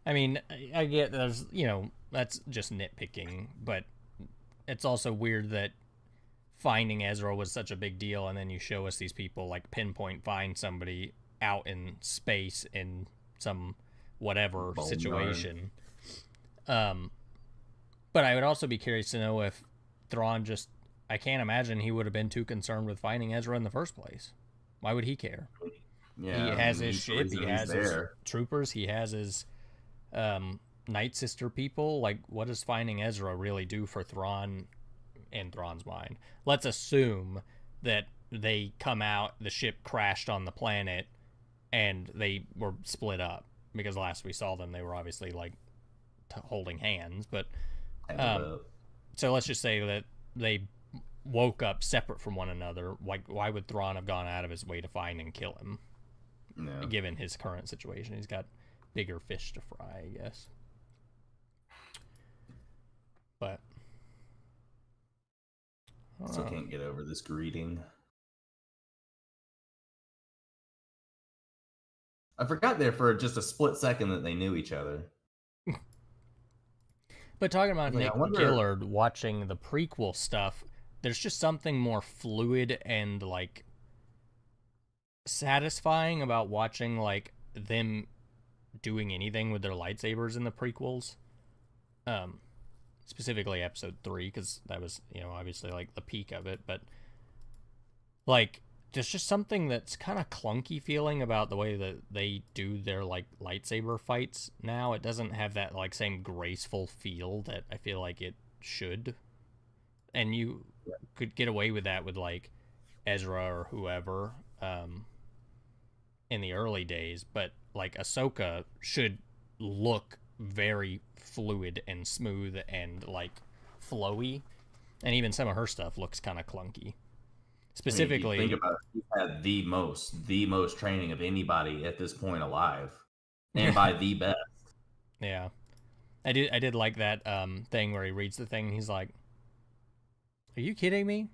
I mean, I get there's, that's just nitpicking, but it's also weird that finding Ezra was such a big deal, and then you show us these people like pinpoint find somebody out in space in some whatever Boneyard. situation. But I would also be curious to know if Thrawn just. I can't imagine he would have been too concerned with finding Ezra in the first place. Why would he care? He Yeah, I has mean, his he's the ship, he reason he's has his there. troopers, he has his Night Sister people. Like, what does finding Ezra really do for Thrawn in Thrawn's mind? Let's assume that they come out, the ship crashed on the planet, and they were split up. Because last we saw them, they were obviously like holding hands. But so let's just say that they woke up separate from one another. Like, why would Thrawn have gone out of his way to find and kill him? Yeah. Given his current situation, he's got bigger fish to fry, I guess. But Still can't get over this greeting. I forgot there for just a split second that they knew each other. But talking about Like, Nick Gillard watching the prequel stuff, there's just something more fluid and like satisfying about watching like them doing anything with their lightsabers in the prequels. Specifically episode 3, because that was, obviously like the peak of it, but like there's just something that's kind of clunky feeling about the way that they do their like lightsaber fights now. It doesn't have that like same graceful feel that I feel like it should. And you could get away with that with like Ezra or whoever in the early days, but like Ahsoka should look very fluid and smooth and like flowy, and even some of her stuff looks kind of clunky. Specifically, I mean, think about it, he had the most training of anybody at this point alive, and by the best. Yeah, I did like that thing where he reads the thing and he's like, "Are you kidding me?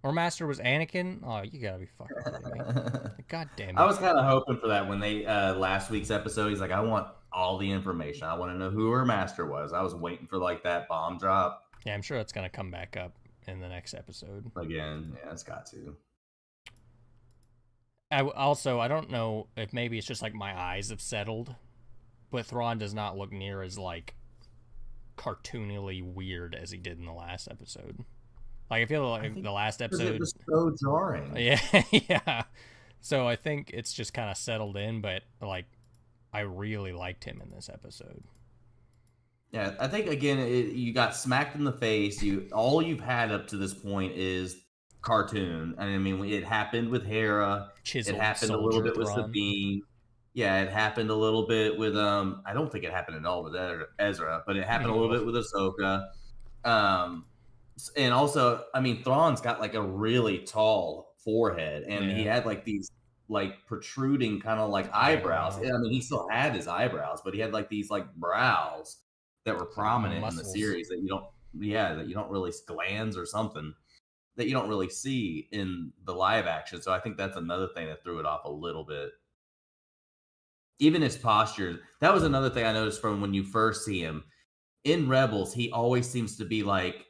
Or Master was Anakin? Oh, you gotta be fucking kidding me! Like, God damn it!" I was kind of hoping for that when they last week's episode. He's like, I want all the information. I want to know who her master was. I was waiting for like that bomb drop. Yeah, I'm sure it's gonna come back up in the next episode Again, yeah, it's got to. I don't know if maybe it's just like my eyes have settled, but Thrawn does not look near as like cartoonily weird as he did in the last episode. Like, I feel like the last episode it was so jarring. Yeah, yeah. So I think it's just kind of settled in, but like I really liked him in this episode. Yeah, I think again, you got smacked in the face. All you've had up to this point is cartoon. And I mean, it happened with Hera. Chiseled it happened a little bit with Sabine. Yeah, it happened a little bit with I don't think it happened at all with Ezra, but it happened a little bit with Ahsoka. And also, I mean, Thrawn's got like a really tall forehead, and he had like these like protruding kind of like eyebrows. I mean, he still had his eyebrows, but he had like these like brows that were prominent in the series that you don't really, glands or something that you don't really see in the live action. So I think that's another thing that threw it off a little bit. Even his posture, that was another thing I noticed from when you first see him. In Rebels, he always seems to be like,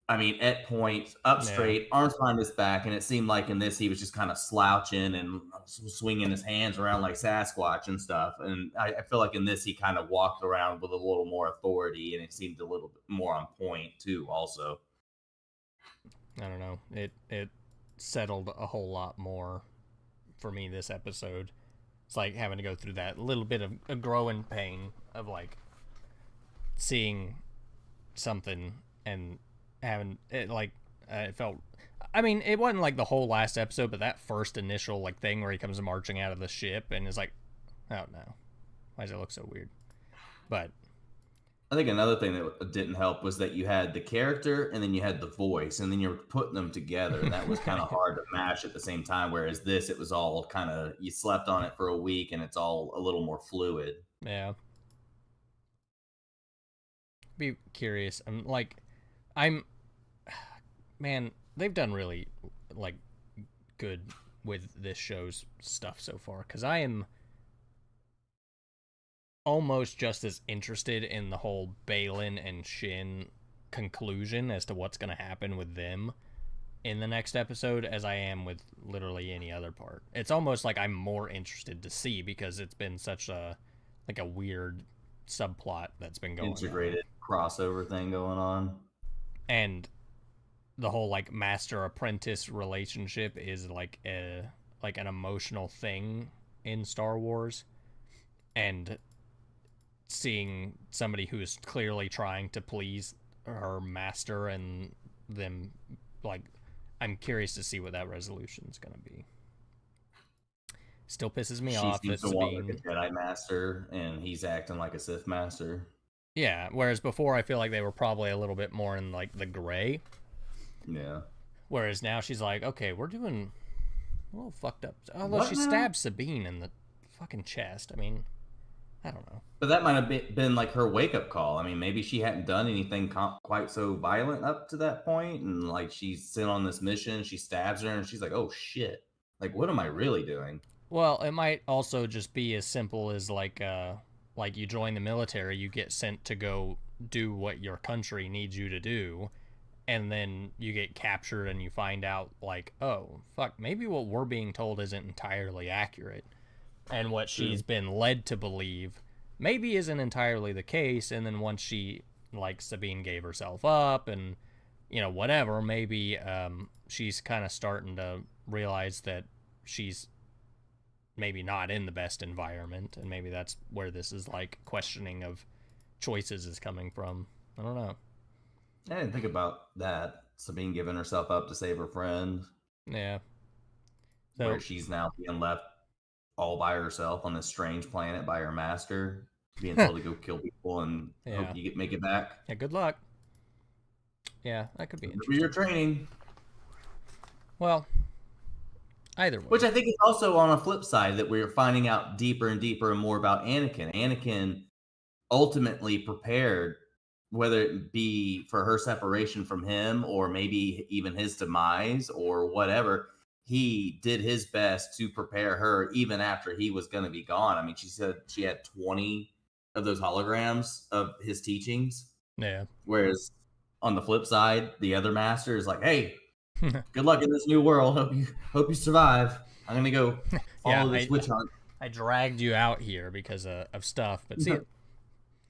I mean, at points, up straight, arms behind his back, and it seemed like in this he was just kind of slouching and swinging his hands around like Sasquatch and stuff. And I feel like in this he kind of walked around with a little more authority, and it seemed a little bit more on point too. Also, I don't know. It settled a whole lot more for me this episode. It's like having to go through that little bit of a growing pain of like seeing something and having it like it felt. I mean, it wasn't like the whole last episode, but that first initial like thing where he comes marching out of the ship and is like, oh no, why does it look so weird? But I think another thing that didn't help was that you had the character and then you had the voice, and then you're putting them together, and that was kind of hard to match at the same time. Whereas this, it was all kind of, you slept on it for a week, and it's all a little more fluid. Yeah. Be curious. Man, they've done really like good with this show's stuff so far, because I am almost just as interested in the whole Balin and Shin conclusion as to what's going to happen with them in the next episode as I am with literally any other part. It's almost like I'm more interested to see because it's been such a weird subplot that's been going Integrated crossover thing going on. And the whole like master apprentice relationship is like an emotional thing in Star Wars, and seeing somebody who is clearly trying to please her master and them, like, I'm curious to see what that resolution is going to be. Still pisses me off. She seems to want like a Jedi master, and he's acting like a Sith master. Yeah, whereas before I feel like they were probably a little bit more in like the gray. Yeah. Whereas now she's like, okay, we're doing a little fucked up. Although she stabbed Sabine in the fucking chest. I mean, I don't know. But that might have been like her wake up call. I mean, maybe she hadn't done anything quite so violent up to that point, and like she's sent on this mission. She stabs her, and she's like, "Oh shit! Like, what am I really doing?" Well, it might also just be as simple as like you join the military, you get sent to go do what your country needs you to do, and then you get captured and you find out like, oh fuck, maybe what we're being told isn't entirely accurate, and what she's been led to believe maybe isn't entirely the case. And then once she, like, Sabine gave herself up and, you know, whatever, maybe she's kind of starting to realize that she's maybe not in the best environment, and maybe that's where this is like questioning of choices is coming from. I don't know. I didn't think about that. Sabine giving herself up to save her friend. Yeah. So, where she's now being left all by herself on this strange planet by her master, being told to go kill people and hope you make it back. Yeah, good luck. Yeah, that could be interesting. For your training. Well, either way. Which I think is also on a flip side that we're finding out deeper and deeper and more about Anakin. Anakin ultimately prepared, whether it be for her separation from him or maybe even his demise or whatever, he did his best to prepare her even after he was going to be gone. I mean, she said she had 20 of those holograms of his teachings. Yeah. Whereas on the flip side, the other master is like, hey, good luck in this new world. Hope you survive. I'm going to go follow this witch hunt. I dragged you out here because of stuff, but see,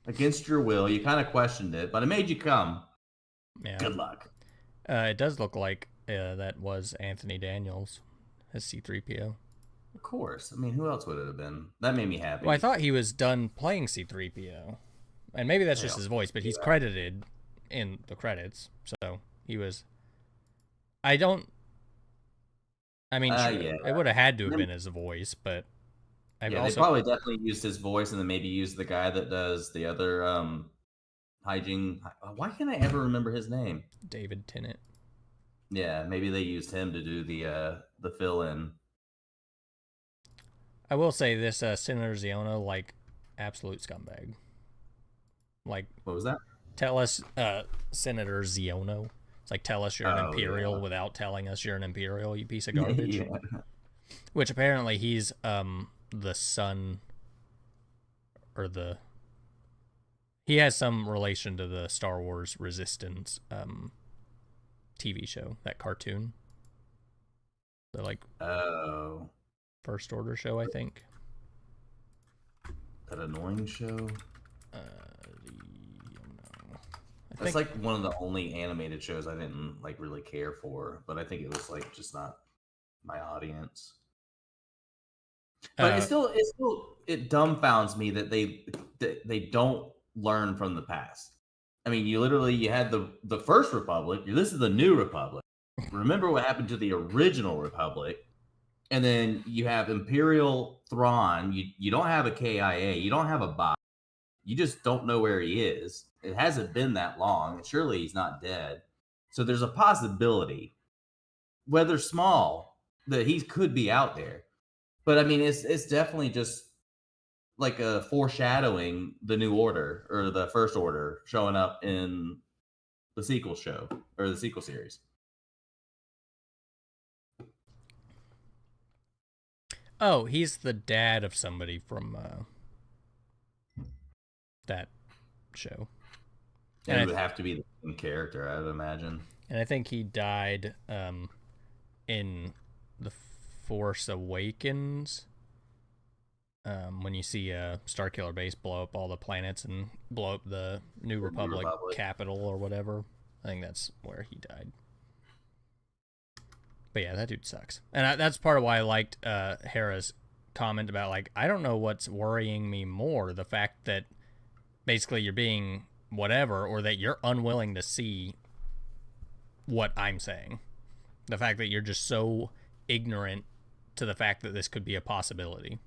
against your will, you kind of questioned it, but it made you come. Yeah. Good luck. It does look like that was Anthony Daniels as C-3PO. Of course. I mean, who else would it have been? That made me happy. Well, I thought he was done playing C-3PO. And maybe that's just his voice, but he's credited in the credits. So he was... it would have had to have been his voice, but... they probably definitely used his voice and then maybe used the guy that does the other hygiene. Why can't I ever remember his name? David Tennant. Yeah, maybe they used him to do the fill-in. I will say this, Senator Ziono, like, absolute scumbag. Like, what was that? Tell us, Senator Ziono. It's like, tell us you're an Imperial without telling us you're an Imperial, you piece of garbage. Yeah. Which apparently he's the son, or he has some relation to the Star Wars Resistance TV show, that cartoon. The like First Order show, I think. That annoying show. That's like one of the only animated shows I didn't like really care for, but I think it was like just not my audience. But it dumbfounds me that they don't learn from the past. I mean, you had the First Republic. This is the New Republic. Remember what happened to the original Republic, and then you have Imperial Thrawn. You don't have a KIA. You don't have a bot. You just don't know where he is. It hasn't been that long. Surely he's not dead. So there's a possibility, whether small, that he could be out there. But I mean, it's definitely just like a foreshadowing the New Order or the First Order showing up in the sequel show or the sequel series. Oh, he's the dad of somebody from that show. And It would have to be the same character, I would imagine. I think he died in the Force Awakens. When you see a Starkiller base blow up all the planets and blow up the New Republic capital or whatever, I think that's where he died. But yeah, that dude sucks. And that's part of why I liked Hera's comment about, like, I don't know what's worrying me more, the fact that basically you're being whatever, or that you're unwilling to see what I'm saying. The fact that you're just so ignorant to the fact that this could be a possibility.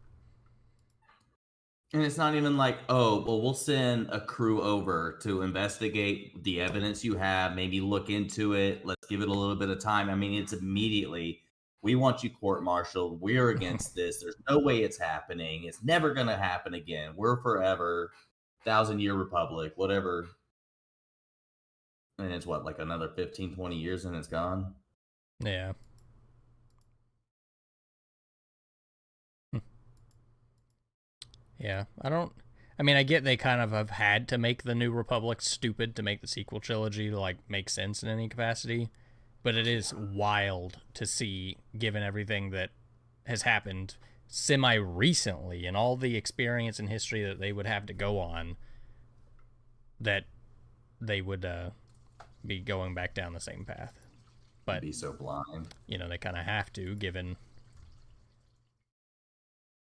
And it's not even like, oh, well, we'll send a crew over to investigate the evidence you have, maybe look into it. Let's give it a little bit of time. I mean, it's immediately, we want you court-martialed. We're against this. There's no way it's happening. It's never going to happen again. We're forever, 1,000-year republic, whatever. And it's what, like another 15, 20 years and it's gone? Yeah. Yeah, I mean, I get they kind of have had to make the New Republic stupid to make the sequel trilogy like make sense in any capacity, but it is wild to see, given everything that has happened semi recently and all the experience and history that they would have to go on, that they would be going back down the same path. But be so blind. You know, they kind of have to, given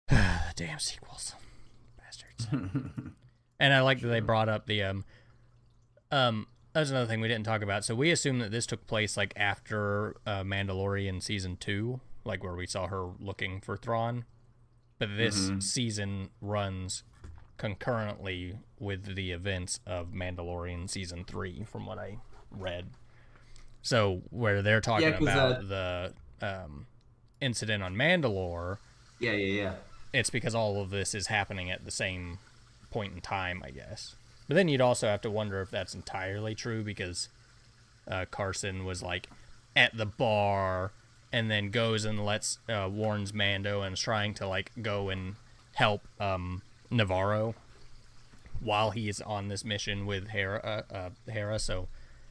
damn sequels. And I like that they brought up the that's another thing we didn't talk about. So we assume that this took place like after Mandalorian season 2, like where we saw her looking for Thrawn, but this season runs concurrently with the events of Mandalorian season 3, from what I read. So where they're talking about the incident on Mandalore, yeah, it's because all of this is happening at the same point in time, I guess. But then you'd also have to wonder if that's entirely true, because Carson was like at the bar and then goes and warns Mando and is trying to like go and help Navarro while he is on this mission with Hera. So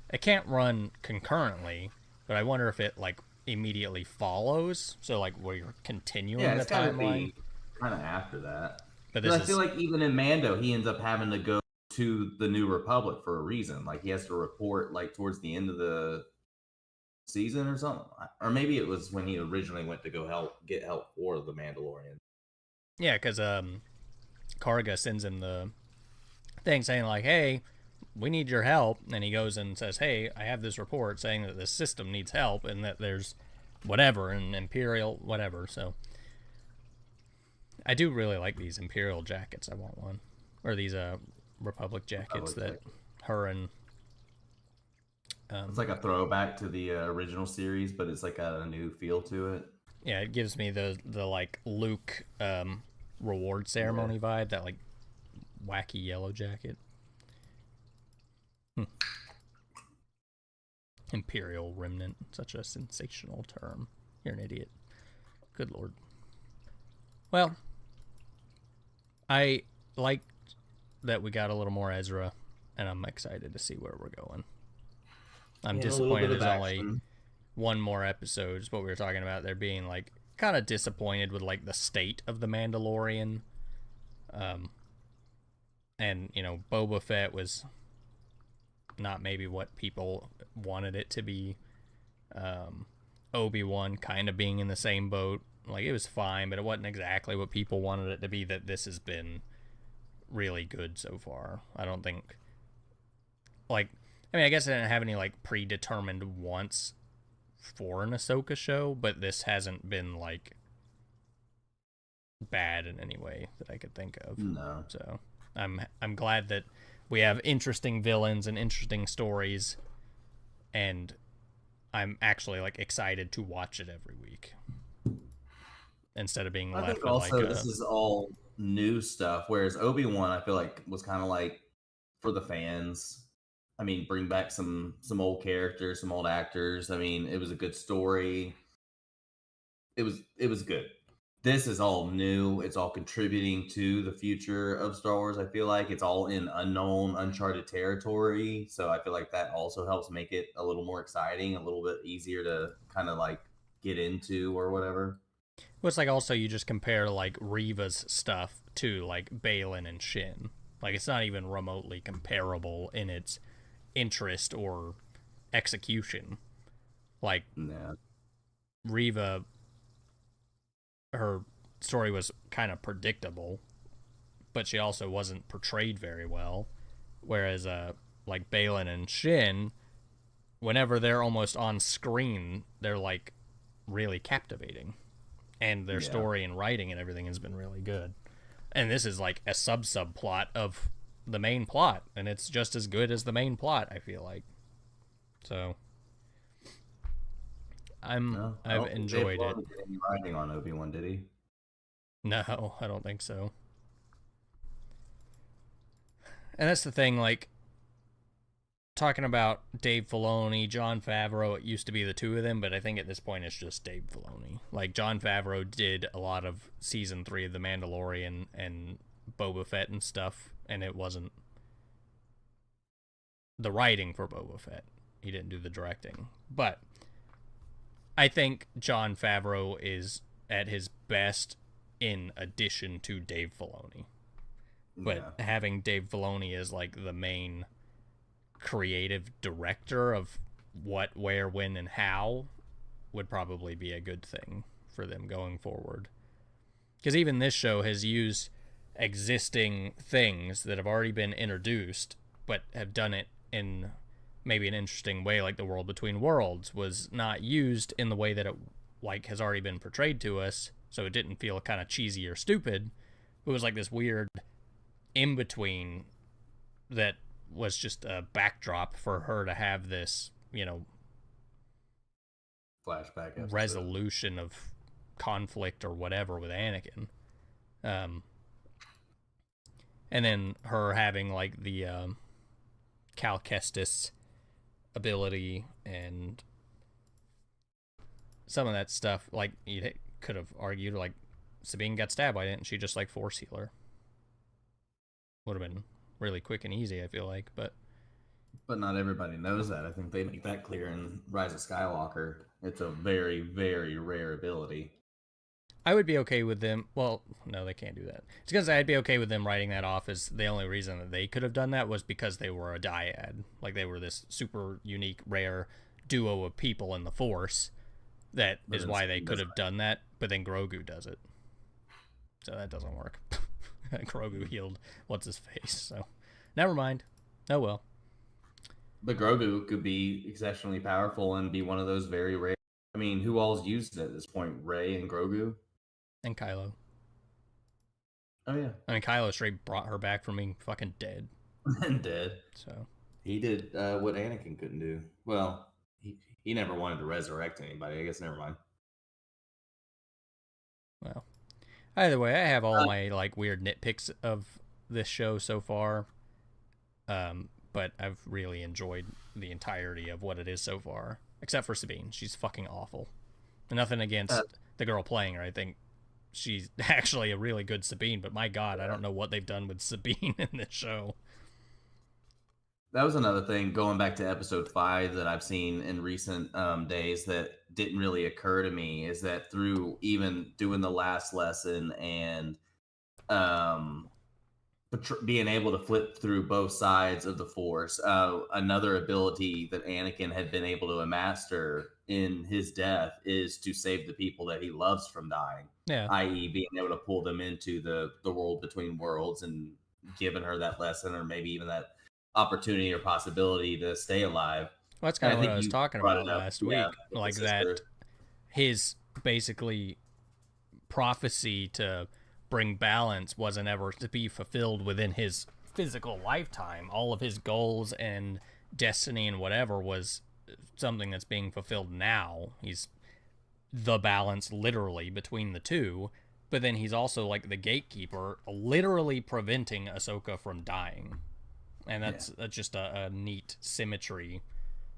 it can't run concurrently, but I wonder if it like immediately follows. So like we're continuing the timeline. Kind of after that. But I feel like even in Mando, he ends up having to go to the New Republic for a reason. Like he has to report like towards the end of the season or something. Or maybe it was when he originally went to go get help for the Mandalorian. Yeah, because Karga sends him the thing saying like, hey, we need your help. And he goes and says, hey, I have this report saying that this system needs help and that there's whatever, and Imperial whatever. So I do really like these Imperial jackets. I want one. Or these Republic jackets that her and... it's like a throwback to the original series, but it's like got a new feel to it. Yeah, it gives me the like Luke reward ceremony vibe, that like wacky yellow jacket. Imperial Remnant, such a sensational term. You're an idiot. Good lord. Well, I liked that we got a little more Ezra, and I'm excited to see where we're going. I'm disappointed there's only one more episode, is what we were talking about. They're being like kind of disappointed with like the state of the Mandalorian. And you know, Boba Fett was not maybe what people wanted it to be. Obi-Wan kind of being in the same boat. Like, it was fine, but it wasn't exactly what people wanted it to be. That this has been really good so far. I don't think, like, I mean, I guess I didn't have any like predetermined wants for an Ahsoka show, but this hasn't been like bad in any way that I could think of. No. So I'm glad that we have interesting villains and interesting stories, and I'm actually like excited to watch it every week instead of being left with also, like this is all new stuff, whereas Obi-Wan I feel like was kind of like for the fans. I mean, bring back some old characters, some old actors. I mean, it was a good story. It was good. this is all new. It's all contributing to the future of Star Wars. I feel like it's all in unknown, uncharted territory. So I feel like that also helps make it a little more exciting, a little bit easier to kind of like get into or whatever. Well, it's like also you just compare like Reva's stuff to like Balin and Shin. Like it's not even remotely comparable in its interest or execution. Like Yeah. Reva, her story was kind of predictable, but she also wasn't portrayed very well. Whereas like Balin and Shin, whenever they're almost on screen, they're like really captivating. And their Yeah. story and writing and everything has been really good. And this is like a subplot of the main plot, and it's just as good as the main plot, I feel like. So No, I I've don't think Dave enjoyed it. Filoni did any writing on Obi-Wan, did he? No, I don't think so. And that's the thing, like talking about Dave Filoni, Jon Favreau, it used to be the two of them, but I think at this point it's just Dave Filoni. Like Jon Favreau did a lot of season 3 of The Mandalorian and Boba Fett and stuff, and it wasn't the writing for Boba Fett. He didn't do the directing. But I think Jon Favreau is at his best in addition to Dave Filoni. But Yeah. having Dave Filoni as like the main creative director of what, where, when, and how would probably be a good thing for them going forward. Because even this show has used existing things that have already been introduced, but have done it in maybe an interesting way. Like the World Between Worlds was not used in the way that it like has already been portrayed to us, so it didn't feel kind of cheesy or stupid. It was like this weird in between that was just a backdrop for her to have this, Flashback episode. resolution of conflict or whatever with Anakin. And then her having like the Cal Kestis ability and some of that stuff. Like you could have argued, like Sabine got stabbed. Why didn't she just like force heal her? Would have been really quick and easy, I feel like, but not everybody knows that. I think they make that clear in Rise of Skywalker. It's a very, very rare ability. I would be okay with them. Well, no, they can't do that. It's because I'd be okay with them writing that off as the only reason that they could have done that was because they were a dyad. Like they were this super unique, rare duo of people in the Force. That is why they could have done that. But then Grogu does it, so that doesn't work. Grogu healed what's his face. So, never mind. Oh well. But Grogu could be exceptionally powerful and be one of those very rare. I mean, who all's used it at this point? Rey and Grogu? And Kylo. Oh, yeah. I mean, Kylo straight brought her back from being fucking dead. And dead. So. He did what Anakin couldn't do. Well, he never wanted to resurrect anybody. I guess never mind. Well. Either way, I have all my like weird nitpicks of this show so far. But I've really enjoyed the entirety of what it is so far. Except for Sabine. She's fucking awful. And nothing against the girl playing her. I think she's actually a really good Sabine, but my god, I don't know what they've done with Sabine in this show. That was another thing going back to episode 5 that I've seen in recent days that didn't really occur to me is that through even doing the last lesson and being able to flip through both sides of the Force, another ability that Anakin had been able to master in his death is to save the people that he loves from dying. Yeah. I.e., being able to pull them into the world between worlds and giving her that lesson or maybe even that opportunity or possibility to stay alive. Well, that's kind of what I was talking about last week. Like that his basically prophecy to bring balance wasn't ever to be fulfilled within his physical lifetime. All of his goals and destiny and whatever was something that's being fulfilled now. He's the balance literally between the two, but then he's also like the gatekeeper, literally preventing Ahsoka from dying. And that's just a neat symmetry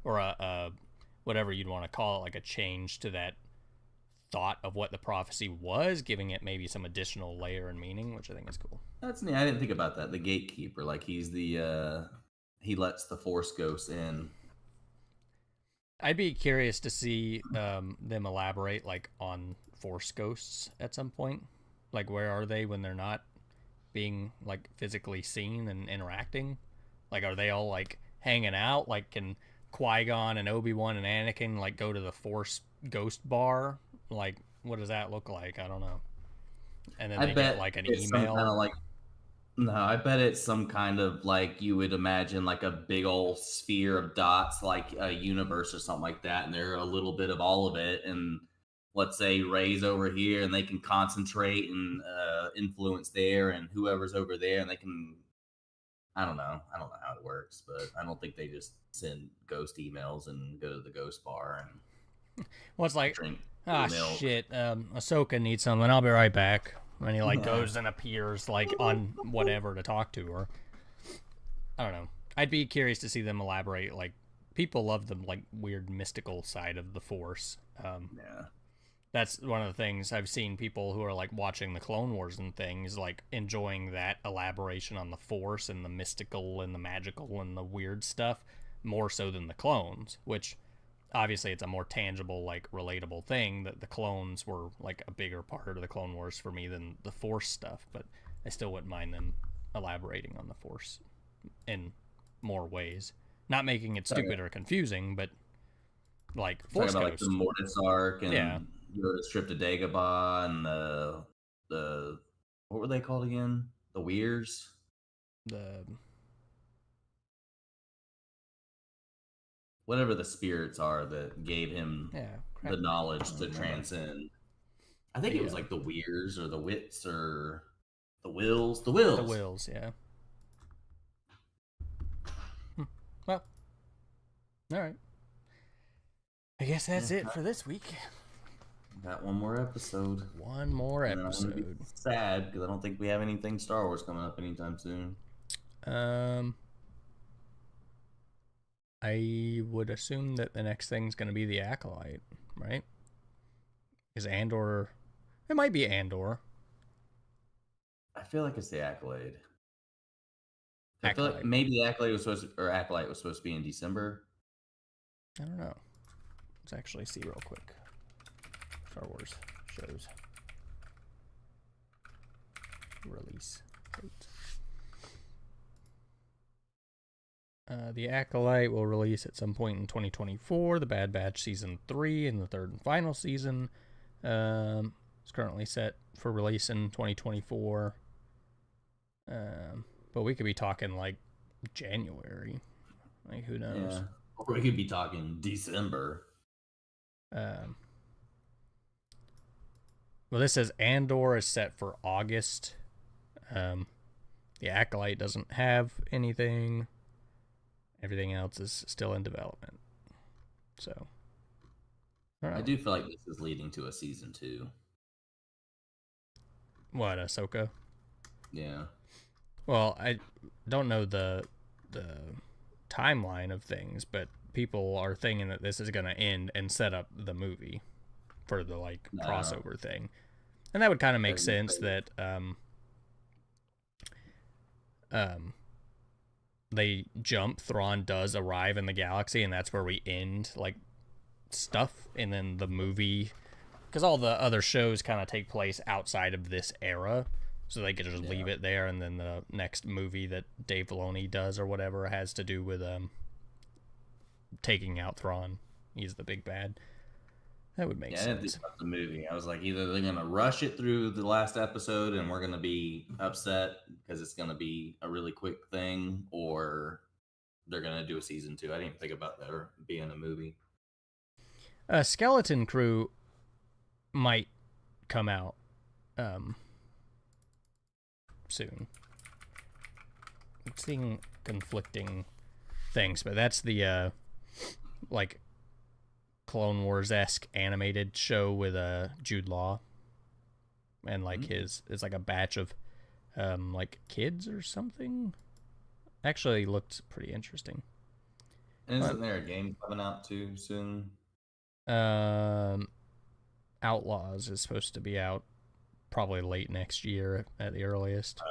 or a whatever you'd want to call it, like a change to that thought of what the prophecy was, giving it maybe some additional layer and meaning, which I think is cool. That's neat. I didn't think about that. The gatekeeper, like he's the he lets the Force ghosts in. I'd be curious to see them elaborate like on Force ghosts at some point. Like, where are they when they're not being like physically seen and interacting? Like, are they all like hanging out? Like, can Qui-Gon and Obi-Wan and Anakin like go to the Force ghost bar? Like, what does that look like? I don't know. And then I they get bet like an it's some kind email. of like no, I bet it's some kind of like you would imagine like a big old sphere of dots, like a universe or something like that, and they're a little bit of all of it. And let's say Ray's over here, and they can concentrate and influence there, and whoever's over there, and they can. I don't know. I don't know how it works, but I don't think they just send ghost emails and go to the ghost bar and Well, it's like, drink ah, blue milk. shit, Ahsoka needs something. I'll be right back. And he like Yeah. goes and appears like on whatever to talk to her. I don't know. I'd be curious to see them elaborate. Like, people love the like weird mystical side of the Force. Yeah. That's one of the things I've seen people who are like watching the Clone Wars and things like enjoying that elaboration on the Force and the mystical and the magical and the weird stuff more so than the clones, which obviously it's a more tangible, like relatable thing. That the clones were like a bigger part of the Clone Wars for me than the Force stuff, but I still wouldn't mind them elaborating on the Force in more ways, not making it Talking, stupid or confusing, but like talking Force about like the Ghost. Mortis arc Yeah, and you go to Strip to Dagobah and the what were they called again? The Weirs? the Whatever the spirits are that gave him yeah crap. the I knowledge don't to remember transcend. I think it the was like the Weirs or the Wits or the Wills. The the Wills. wills. Yeah. Hmm. Well, all right. I guess Yeah, that's it for this week. got one more episode. One more And then I'm gonna be episode. sad because I don't think we have anything Star Wars coming up anytime soon. Um, I would assume that the next thing's going to be the Acolyte, right? Is Andor? It might be Andor. I feel like it's the Accolade. I feel like Acolyte. maybe the Accolade was supposed to, or Acolyte was supposed to be in December. I don't know. Let's actually see real quick. Star Wars shows release date. The Acolyte will release at some point in 2024. The Bad Batch Season 3 and the third and final season is currently set for release in 2024. But we could be talking like January. Like, who knows? Yeah. Or we could be talking December. Um, well, this says Andor is set for August. The Acolyte doesn't have anything. Everything else is still in development. So, I do feel like this is leading to a season 2. What, Ahsoka? Yeah. Well, I don't know the timeline of things, but people are thinking that this is going to end and set up the movie for the like No. crossover thing, and that would kind of make sense that they jump. Thrawn does arrive in the galaxy, and that's where we end like stuff, and then the movie, because all the other shows kind of take place outside of this era. So they could just leave it there, and then the next movie that Dave Filoni does or whatever has to do with taking out Thrawn. He's the big bad. That would make sense. I didn't think about the movie. I was like, either they're gonna rush it through the last episode, and we're gonna be upset because it's gonna be a really quick thing, or they're gonna do a season 2. I didn't even think about that being a movie. Skeleton Crew might come out soon. I'm seeing conflicting things, but that's the like Clone Wars-esque animated show with Jude Law, and like his it's like a batch of like kids or something. Actually looked pretty interesting. And isn't there a game coming out too soon? Um Outlaws is supposed to be out probably late next year at the earliest,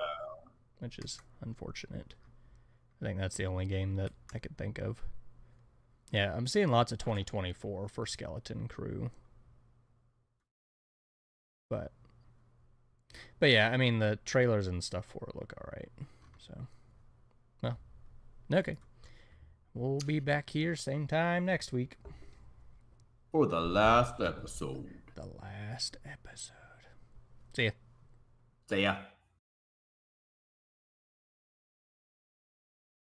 which is unfortunate. I think that's the only game that I could think of. Yeah, I'm seeing lots of 2024 for Skeleton Crew. But yeah, I mean, the trailers and stuff for it look alright. So, well, okay. We'll be back here same time next week. For the last episode. The last episode. See ya. See ya.